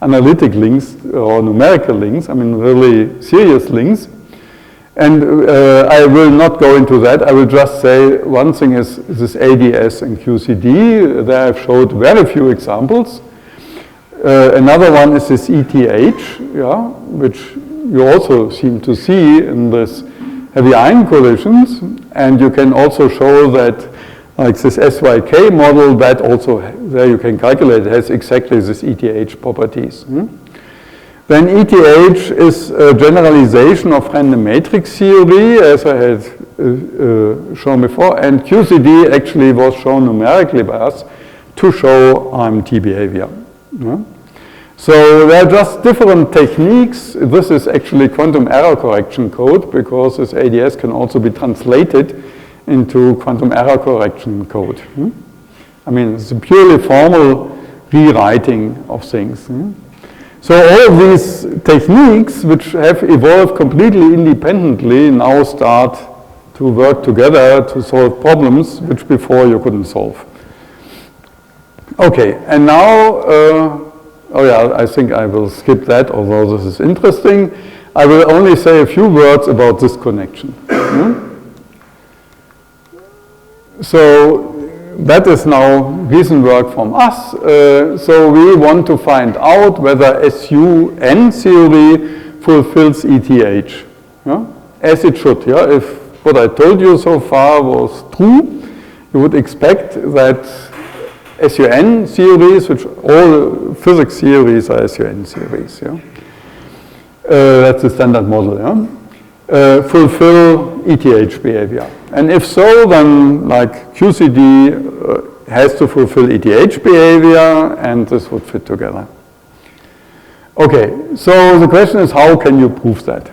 analytic links or numerical links, really serious links. And I will not go into that. I will just say one thing is this ADS and QCD. There I've showed very few examples. Another one is this ETH, which you also seem to see in this heavy ion collisions. And you can also show that, like this SYK model, that also, there you can calculate, it has exactly this ETH properties. Then ETH is a generalization of random matrix theory, as I had shown before, and QCD actually was shown numerically by us to show RMT behavior. So there are just different techniques. This is actually quantum error correction code, because this ADS can also be translated into quantum error correction code. It's a purely formal rewriting of things. So all of these techniques, which have evolved completely independently, now start to work together to solve problems which before you couldn't solve. Okay, and now, I think I will skip that, although this is interesting. I will only say a few words about this connection. So that is now recent work from us. So we want to find out whether SUN theory fulfills ETH, as it should. If what I told you so far was true, you would expect that SUN theories, which all physics theories are SUN theories, that's the standard model, fulfill ETH behavior. And if so, then like QCD has to fulfill ETH behavior, and this would fit together. Okay, so the question is, how can you prove that?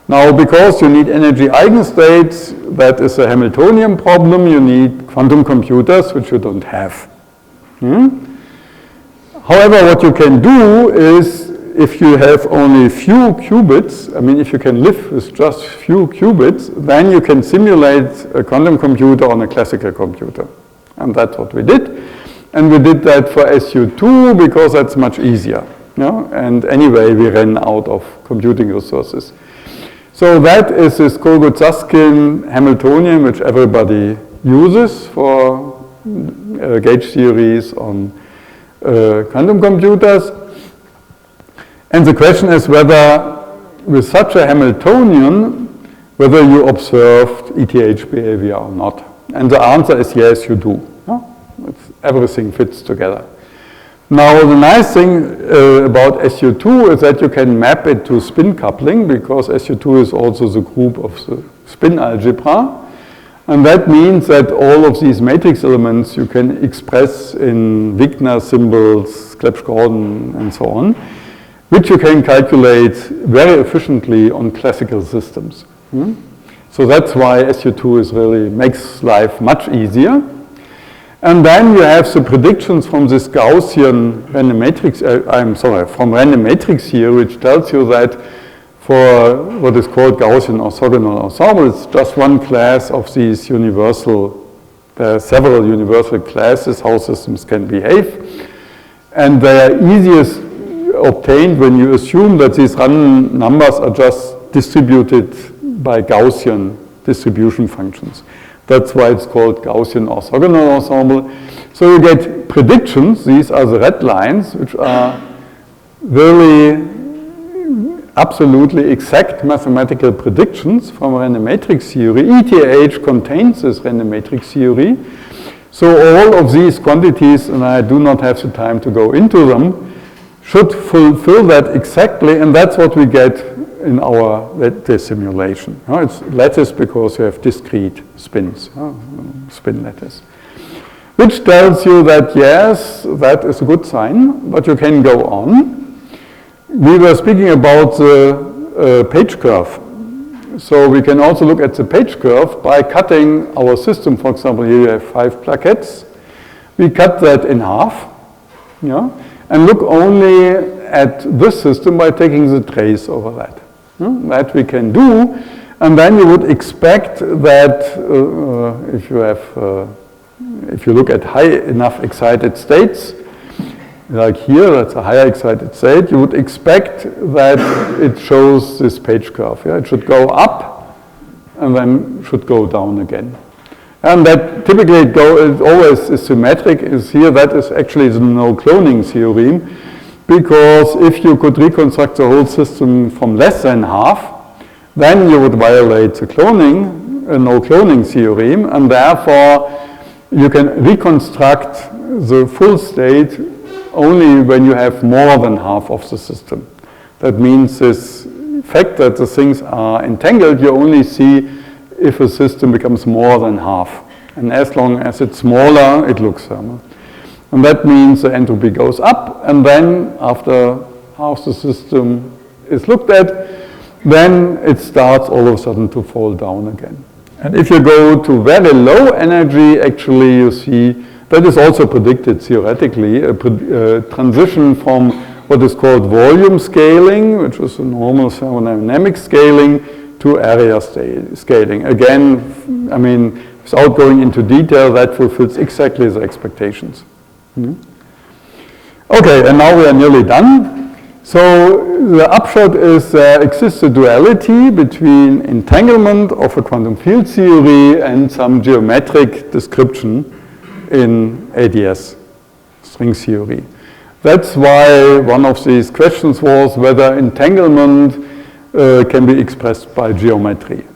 Now, because you need energy eigenstates, that is a Hamiltonian problem, you need quantum computers, which you don't have. However, what you can do is, if you have only few qubits, if you can live with just few qubits, then you can simulate a quantum computer on a classical computer. And that's what we did. And we did that for SU2 because that's much easier. And anyway, we ran out of computing resources. So that is this Kolgo-Zaskin Hamiltonian, which everybody uses for gauge theories on quantum computers. And the question is whether, with such a Hamiltonian, whether you observed ETH behavior or not. And the answer is yes, you do. Yeah? Everything fits together. Now, the nice thing about SU2 is that you can map it to spin coupling, because SU2 is also the group of the spin algebra. And that means that all of these matrix elements you can express in Wigner symbols, Clebsch-Gordon, and so on, which you can calculate very efficiently on classical systems. So that's why SU2 is really makes life much easier. And then you have the predictions from this Gaussian random matrix, from random matrix here, which tells you that for what is called Gaussian orthogonal ensemble, it's just one class of these universal, there are several universal classes how systems can behave. And they are easiest obtained when you assume that these random numbers are just distributed by Gaussian distribution functions. That's why it's called Gaussian orthogonal ensemble. So you get predictions, these are the red lines, which are really absolutely exact mathematical predictions from random matrix theory. ETH contains this random matrix theory. So all of these quantities, and I do not have the time to go into them, should fulfill that exactly, and that's what we get in our lattice simulation. It's lattice because you have discrete spins, spin lattice. Which tells you that yes, that is a good sign, but you can go on. We were speaking about the page curve. So we can also look at the page curve by cutting our system. For example, here you have 5 plaquettes. We cut that in half, and look only at this system by taking the trace over that. That we can do, and then you would expect that if you look at high enough excited states, like here, that's a higher excited state, you would expect that it shows this page curve. It should go up and then should go down again. And that typically it always is symmetric. Is here, that is actually the no cloning theorem. Because if you could reconstruct the whole system from less than half, then you would violate the no cloning theorem, and therefore you can reconstruct the full state only when you have more than half of the system. That means this fact that the things are entangled, you only see if a system becomes more than half. And as long as it's smaller, it looks thermal. And that means the entropy goes up, and then after half the system is looked at, then it starts all of a sudden to fall down again. And if you go to very low energy, actually you see that is also predicted theoretically, a transition from what is called volume scaling, which is a normal thermodynamic scaling, to area scaling. Again, I mean, without going into detail, that fulfills exactly the expectations. Okay, and now we are nearly done. So the upshot is there exists a duality between entanglement of a quantum field theory and some geometric description in ADS, string theory. That's why one of these questions was whether entanglement can be expressed by geometry.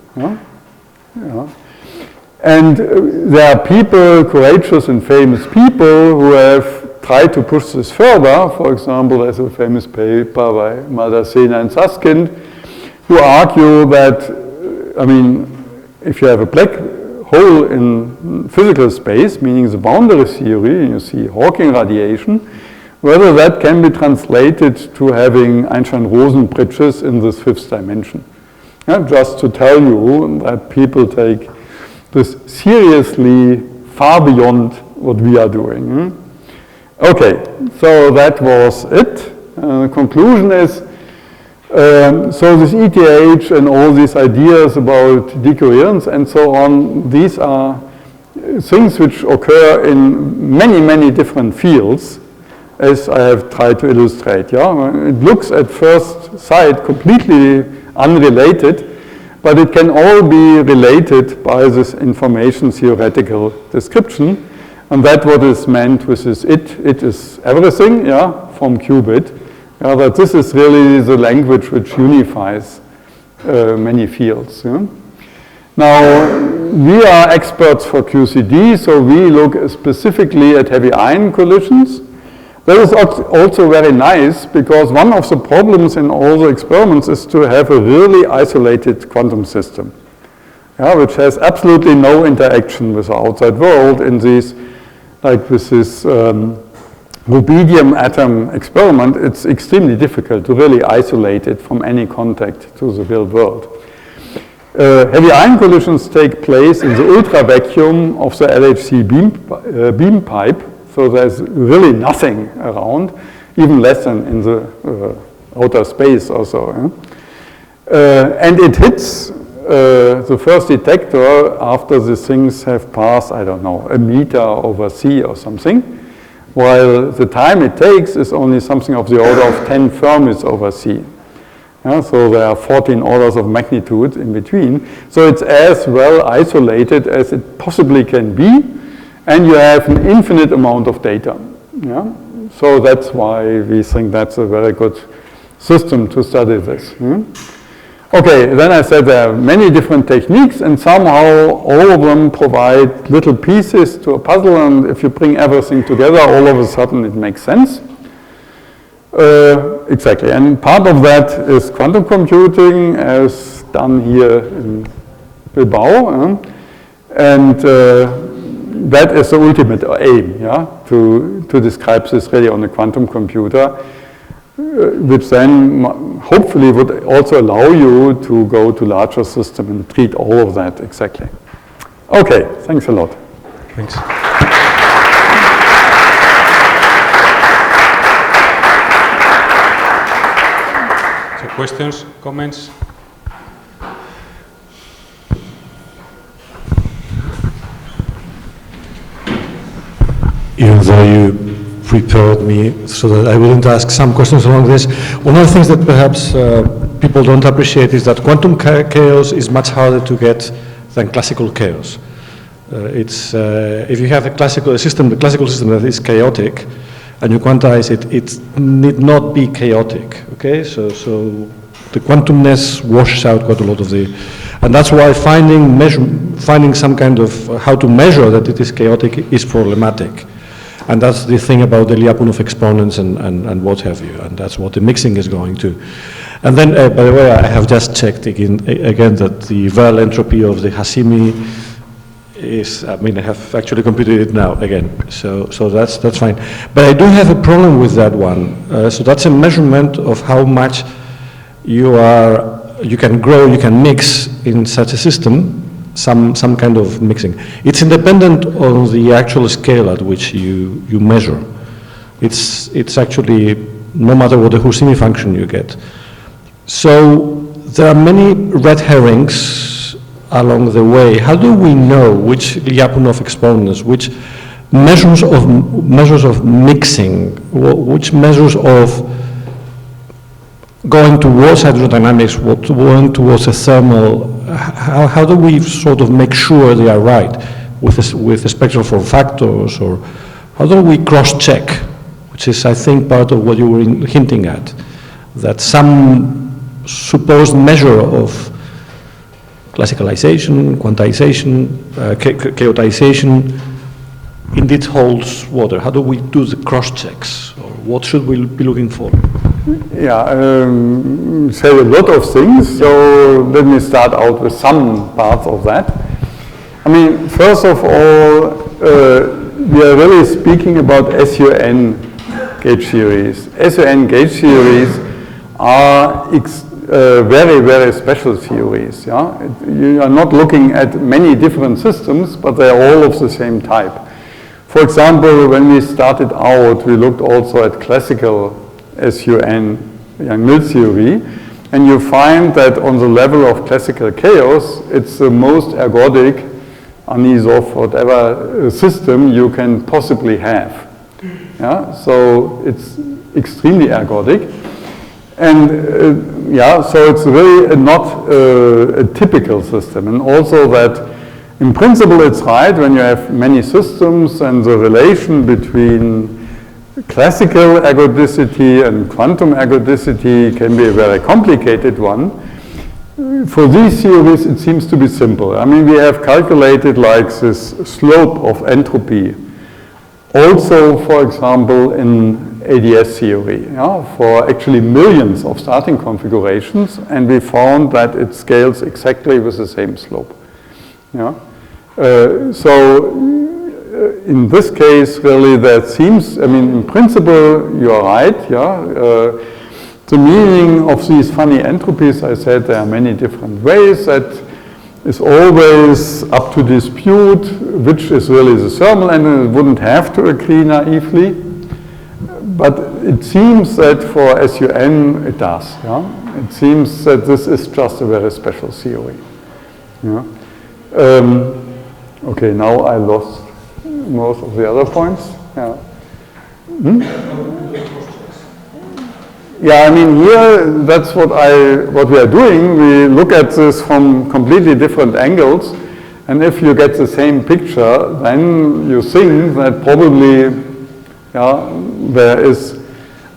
And there are people, courageous and famous people, who have tried to push this further. For example, there's a famous paper by Maldacena and Susskind, who argue that, I mean, if you have a black hole in physical space, meaning the boundary theory, and you see Hawking radiation, whether that can be translated to having Einstein-Rosen bridges in this 5th dimension. Just to tell you that people take this seriously far beyond what we are doing. Okay, so that was it. The conclusion is, so this ETH and all these ideas about decoherence and so on, these are things which occur in many, many different fields, as I have tried to illustrate. It looks at first sight completely unrelated, but it can all be related by this information theoretical description. And that's what is meant with this it. It is everything, from qubit. But this is really the language which unifies many fields. Now, we are experts for QCD, so we look specifically at heavy ion collisions. That is also very nice, because one of the problems in all the experiments is to have a really isolated quantum system, which has absolutely no interaction with the outside world in these, like with this rubidium atom experiment. It's extremely difficult to really isolate it from any contact to the real world. Heavy ion collisions take place in the ultra vacuum of the LHC beam pipe, so there's really nothing around, even less than in the outer space also. And it hits the first detector after the things have passed, I don't know, a meter over C or something, while the time it takes is only something of the order of 10 Fermis over C. So there are 14 orders of magnitude in between. So it's as well isolated as it possibly can be, and you have an infinite amount of data. So that's why we think that's a very good system to study this. Okay, then I said there are many different techniques, and somehow all of them provide little pieces to a puzzle, and if you bring everything together, all of a sudden it makes sense. Exactly, and part of that is quantum computing, as done here in Bilbao, and that is the ultimate aim, to describe this really on a quantum computer, which then hopefully would also allow you to go to larger systems and treat all of that exactly. Okay, thanks a lot. Thanks. Questions, comments? Even though you prepared me so that I wouldn't ask some questions along this, one of the things that perhaps people don't appreciate is that quantum chaos is much harder to get than classical chaos. If you have the classical system that is chaotic, and you quantize it, it need not be chaotic, okay? So the quantumness washes out quite a lot of the, and that's why finding some kind of how to measure that it is chaotic is problematic. And that's the thing about the Lyapunov exponents and what have you, and that's what the mixing is going to. And then, by the way, I have just checked again that the Val entropy of the Hashimi is, I mean, I have actually computed it now again, so that's fine. But I do have a problem with that one. So that's a measurement of how much you can grow, you can mix in such a system, some kind of mixing. It's independent on the actual scale at which you measure. It's actually, no matter what the Hashimi function you get. So there are many red herrings along the way. How do we know which Lyapunov exponents, which measures of mixing, which measures of going towards hydrodynamics, going towards a thermal, how do we sort of make sure they are right with the spectral form factors, or how do we cross-check, which is, I think, part of what you were hinting at, that some supposed measure of classicalization, quantization, chaotization indeed holds water. How do we do the cross-checks, or what should we be looking for? Yeah, say a lot of things, so let me start out with some parts of that. I mean, first of all, we are really speaking about SUN gauge theories. SUN gauge theories are very, very special theories. Yeah? You are not looking at many different systems, but they are all of the same type. For example, when we started out, we looked also at classical SUN Yang-Mills theory, and you find that on the level of classical chaos, it's the most ergodic, Anisov, whatever system you can possibly have. Yeah? So it's extremely ergodic. And so it's really not a typical system. And also that in principle it's right when you have many systems, and the relation between classical ergodicity and quantum ergodicity can be a very complicated one. For these theories, it seems to be simple. I mean, we have calculated like this slope of entropy. Also, for example, in ADS theory, for actually millions of starting configurations, and we found that it scales exactly with the same slope. In this case, really, that seems, I mean, in principle, you are right, the meaning of these funny entropies, I said there are many different ways. That is always up to dispute which is really the thermal entropy. It wouldn't have to agree naively. But it seems that for SUN it does. It seems that this is just a very special theory. Okay, now I lost most of the other points. Yeah, I mean, here, that's what we are doing. We look at this from completely different angles, and if you get the same picture, then you think that probably, there is,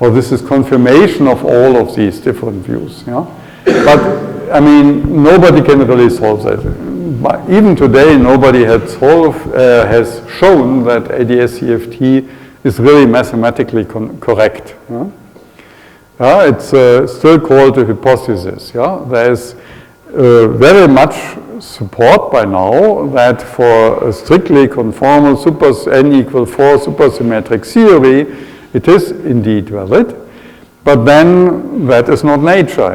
or this is confirmation of all of these different views. But, I mean, nobody can really solve that. But even today, nobody has shown that ADS-CFT is really mathematically correct. It's still called a hypothesis. There is very much support by now that for a strictly conformal n equal 4 supersymmetric theory, it is indeed valid. But then that is not nature.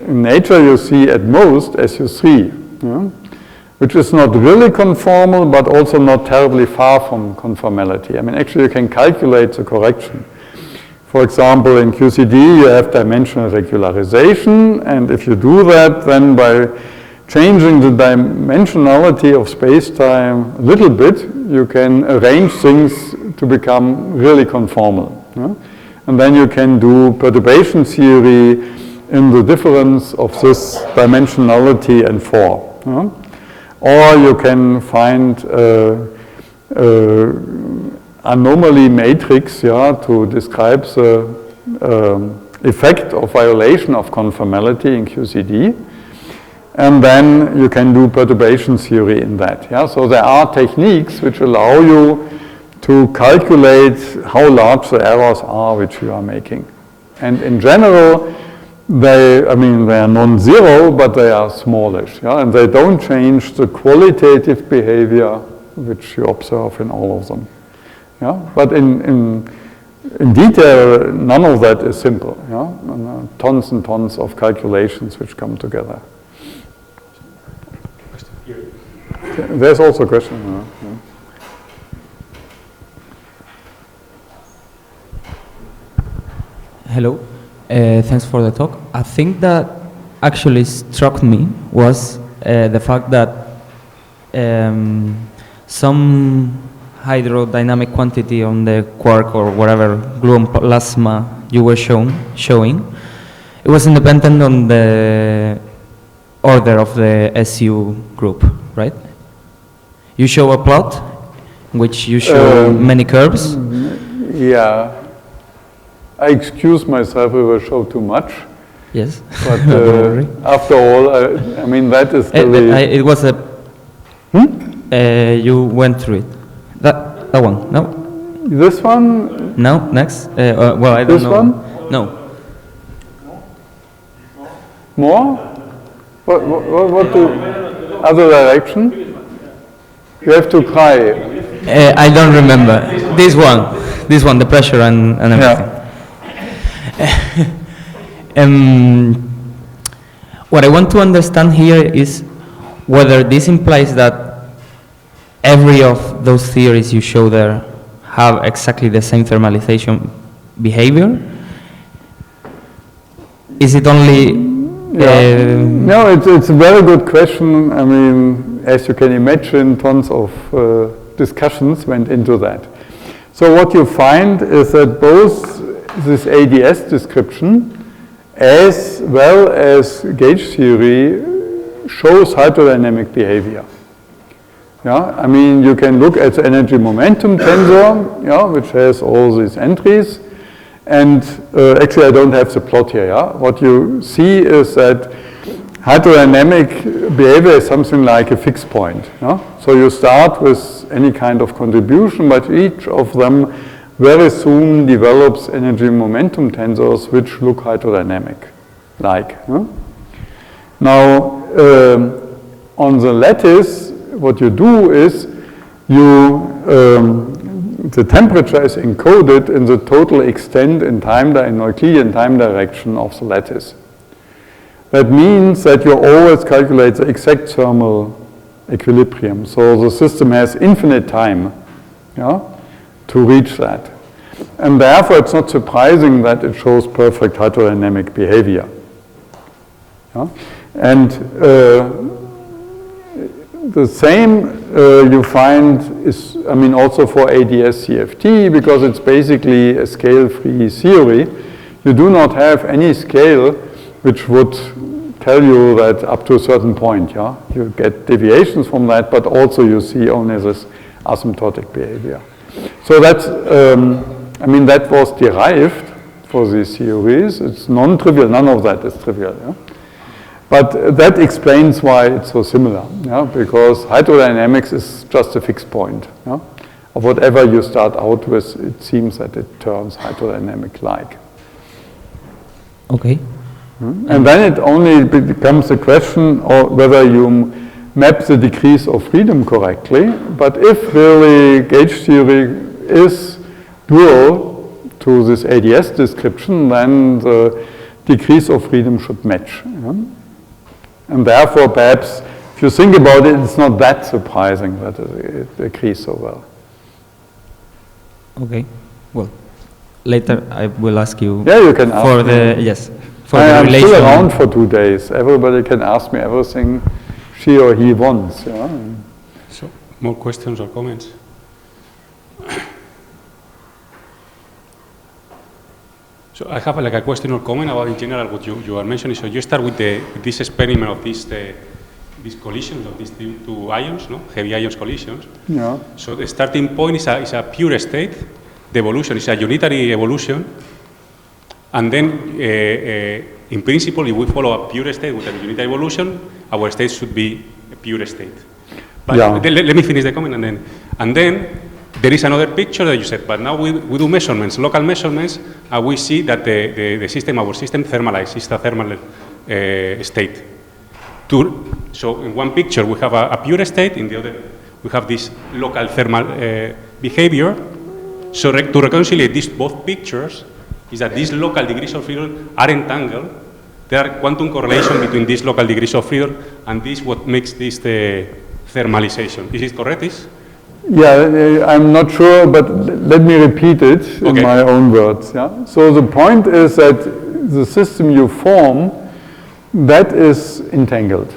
In nature, you see at most SU3, which is not really conformal, but also not terribly far from conformality. I mean, actually, you can calculate the correction. For example, in QCD, you have dimensional regularization, and if you do that, then by changing the dimensionality of space-time a little bit, you can arrange things to become really conformal. And then you can do perturbation theory in the difference of this dimensionality and 4. Or you can find anomaly matrix, to describe the effect of violation of conformality in QCD. And then you can do perturbation theory in that. So there are techniques which allow you to calculate how large the errors are which you are making. And in general, they are non-zero, but they are smallish. And they don't change the qualitative behavior which you observe in all of them. But in detail, none of that is simple. And tons and tons of calculations which come together. There's also a question. Hello, thanks for the talk. I think that actually struck me was the fact that some hydrodynamic quantity on the quark or whatever gluon plasma you were showing, it was independent on the order of the SU group, right? You show a plot in which you show many curves. Yeah. I excuse myself if I show too much. Yes. But after all, I mean, that is really... it was a... you went through it. That one, no? This one? No, next. Well, I don't this know. This one? No. More? What do... Other direction? You have to cry. I don't remember. This one, the pressure and everything. What I want to understand here is whether this implies that every of those theories you show there have exactly the same thermalization behavior. Is it only... No, it's a very good question. I mean, as you can imagine, tons of discussions went into that. So what you find is that both this ADS description as well as gauge theory shows hydrodynamic behavior. I mean, you can look at the energy momentum tensor, which has all these entries. And actually, I don't have the plot here. What you see is that hydrodynamic behavior is something like a fixed point. So you start with any kind of contribution, but each of them very soon develops energy momentum tensors which look hydrodynamic like. Now, on the lattice, what you do is the temperature is encoded in the total extent in Euclidean time direction of the lattice. That means that you always calculate the exact thermal equilibrium. So the system has infinite time to reach that. And therefore, it's not surprising that it shows perfect hydrodynamic behavior. And the same you find is, also for ADS CFT, because it's basically a scale-free theory. You do not have any scale which would tell you that up to a certain point, you get deviations from that, but also you see only this asymptotic behavior. So that's, that was derived for these theories. It's non-trivial, none of that is trivial. But that explains why it's so similar, because hydrodynamics is just a fixed point. Of whatever you start out with, it seems that it turns hydrodynamic-like. Okay. And then it only becomes a question of whether you map the degrees of freedom correctly. But if really gauge theory is dual to this ADS description, then the degrees of freedom should match. And therefore, perhaps, if you think about it, it's not that surprising that it agrees so well. Okay. Well, later I will ask you. Yeah, you can ask for me. the yes. For the I'm relation. still around for 2 days. Everybody can ask me everything she or he wants. So, more questions or comments? So I have like a question or comment about in general what you are mentioning. So you start with this experiment of these collisions of these two ions, heavy ions collisions. Yeah. So the starting point is a pure state. The evolution is a unitary evolution. And then, in principle, if we follow a pure state with a unitary evolution, our state should be a pure state. But let me finish the comment, and then there is another picture that you said. But now we do measurements, local measurements, and we see that the system, our system, thermalizes. It's a thermal state. So in one picture we have a pure state. In the other, we have this local thermal behavior. So to reconcile these both pictures, is that these local degrees of freedom are entangled. There are quantum correlation between these local degrees of freedom and this what makes this the thermalization. Is it correct? Yeah, I'm not sure, but let me repeat it in my own words. So the point is that the system you form, that is entangled.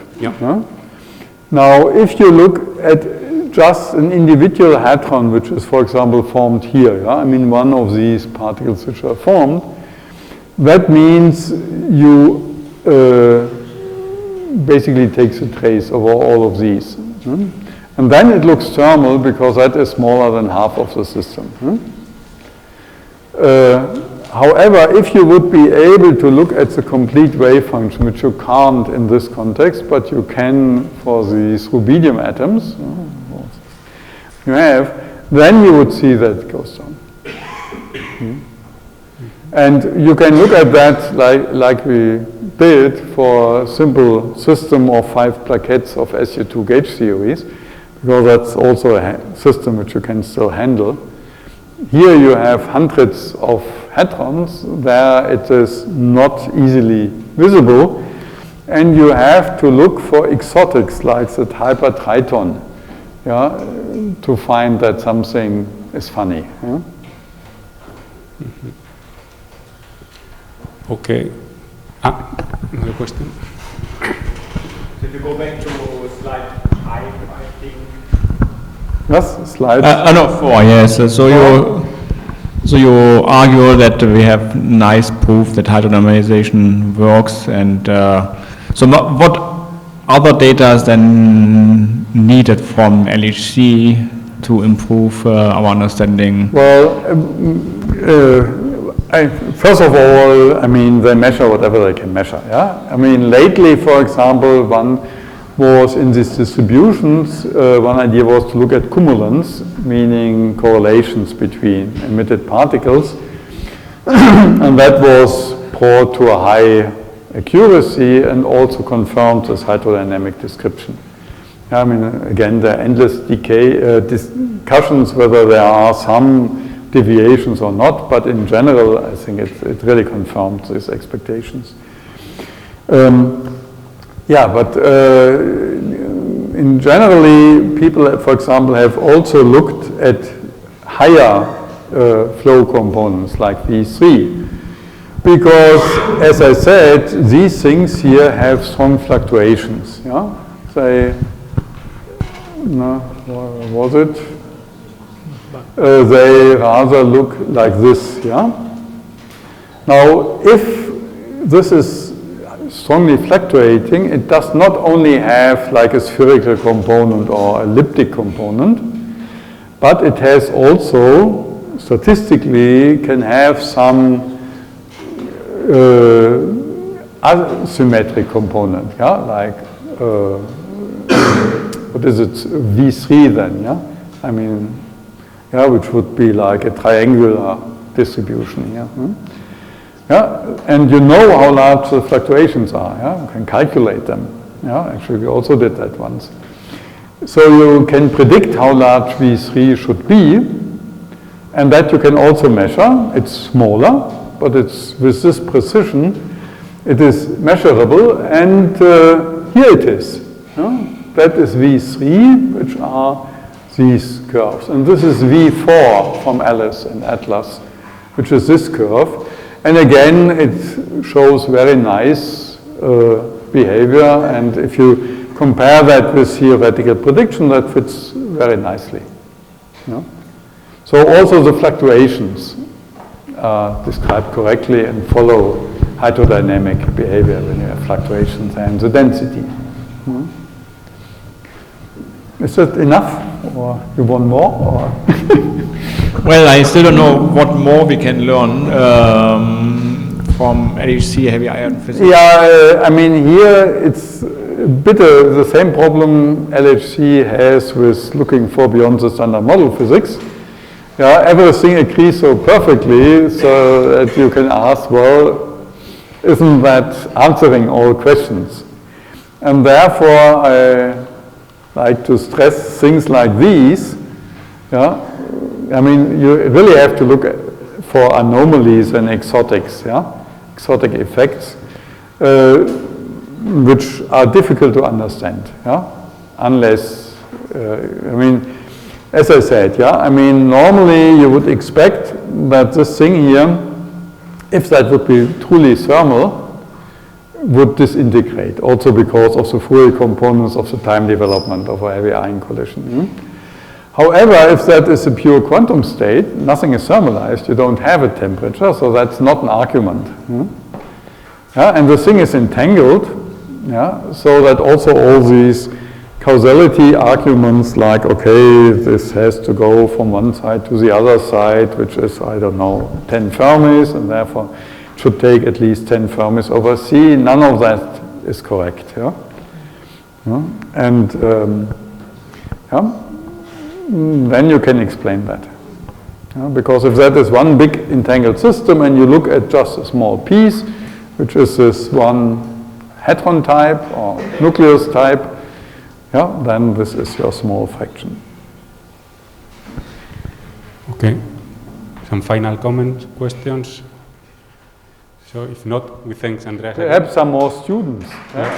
Now, if you look at just an individual hadron, which is, for example, formed here, one of these particles which are formed, that means you basically takes a trace over all of these. And then it looks thermal because that is smaller than half of the system. However, if you would be able to look at the complete wave function, which you can't in this context, but you can for these rubidium atoms, you have, then you would see that it goes down. And you can look at that like we did for a simple system of 5 plaquettes of SU2 gauge theories, because that's also a system which you can still handle. Here you have hundreds of hadrons. There it is not easily visible. And you have to look for exotics like the hypertriton, to find that something is funny. Okay. Another question? If you go back to slide 5, I think. Yes, slide. No, 4. Yes. So you argue that we have nice proof that hydrodynamization works, and so what other data is then needed from LHC to improve our understanding? Well, First of all, I mean, they measure whatever they can measure, yeah? I mean, lately, for example, one was in these distributions, one idea was to look at cumulants, meaning correlations between emitted particles, and that was brought to a high accuracy and also confirmed this hydrodynamic description. I mean, again, there are endless discussions whether there are some deviations or not, but in general, I think it really confirmed these expectations. Yeah, but in generally, people, for example, have also looked at higher flow components like V3, because, as I said, these things here have strong fluctuations. Yeah, they, no, what was it? They rather look like this, yeah? Now, if this is strongly fluctuating, it does not only have like a spherical component or elliptic component, but it has also, statistically, can have some asymmetric component, yeah? Like, what is it, V3 then, yeah? I mean, yeah, which would be like a triangular distribution here. Yeah, and you know how large the fluctuations are. Yeah, you can calculate them. Yeah, actually, we also did that once. So you can predict how large V3 should be, and that you can also measure. It's smaller, but it's with this precision, it is measurable, and here it is. Yeah? That is V3, which are these curves. And this is V4 from Alice and Atlas, which is this curve. And again, it shows very nice behavior. And if you compare that with theoretical prediction, that fits very nicely. Yeah? So also the fluctuations are described correctly and follow hydrodynamic behavior when you have fluctuations and the density. Yeah? Is that enough? Or you want more? Or well, I still don't know what more we can learn from LHC heavy ion physics. Yeah, I mean, here it's a bit the same problem LHC has with looking for beyond the standard model physics. Yeah, everything agrees so perfectly so that you can ask, well, isn't that answering all questions? And therefore, I like to stress things like these. Yeah, I mean, you really have to look for anomalies and exotics, yeah, exotic effects, which are difficult to understand, yeah, unless, I mean, as I said, yeah, I mean, normally you would expect that this thing here, if that would be truly thermal, would disintegrate, also because of the Fourier components of the time development of a heavy ion collision. However, if that is a pure quantum state, nothing is thermalized, you don't have a temperature, so that's not an argument. Yeah, and the thing is entangled, yeah, so that also all these causality arguments like, okay, this has to go from one side to the other side, which is, I don't know, 10 Fermis, and therefore should take at least 10 Fermis over C. None of that is correct. Yeah? Yeah? And yeah? Then you can explain that. Yeah? Because if that is one big entangled system and you look at just a small piece, which is this one hadron type or nucleus type, yeah, then this is your small fraction. Okay. Some final comments, questions? So if not, we thank Andreas. Perhaps some more students. Yeah.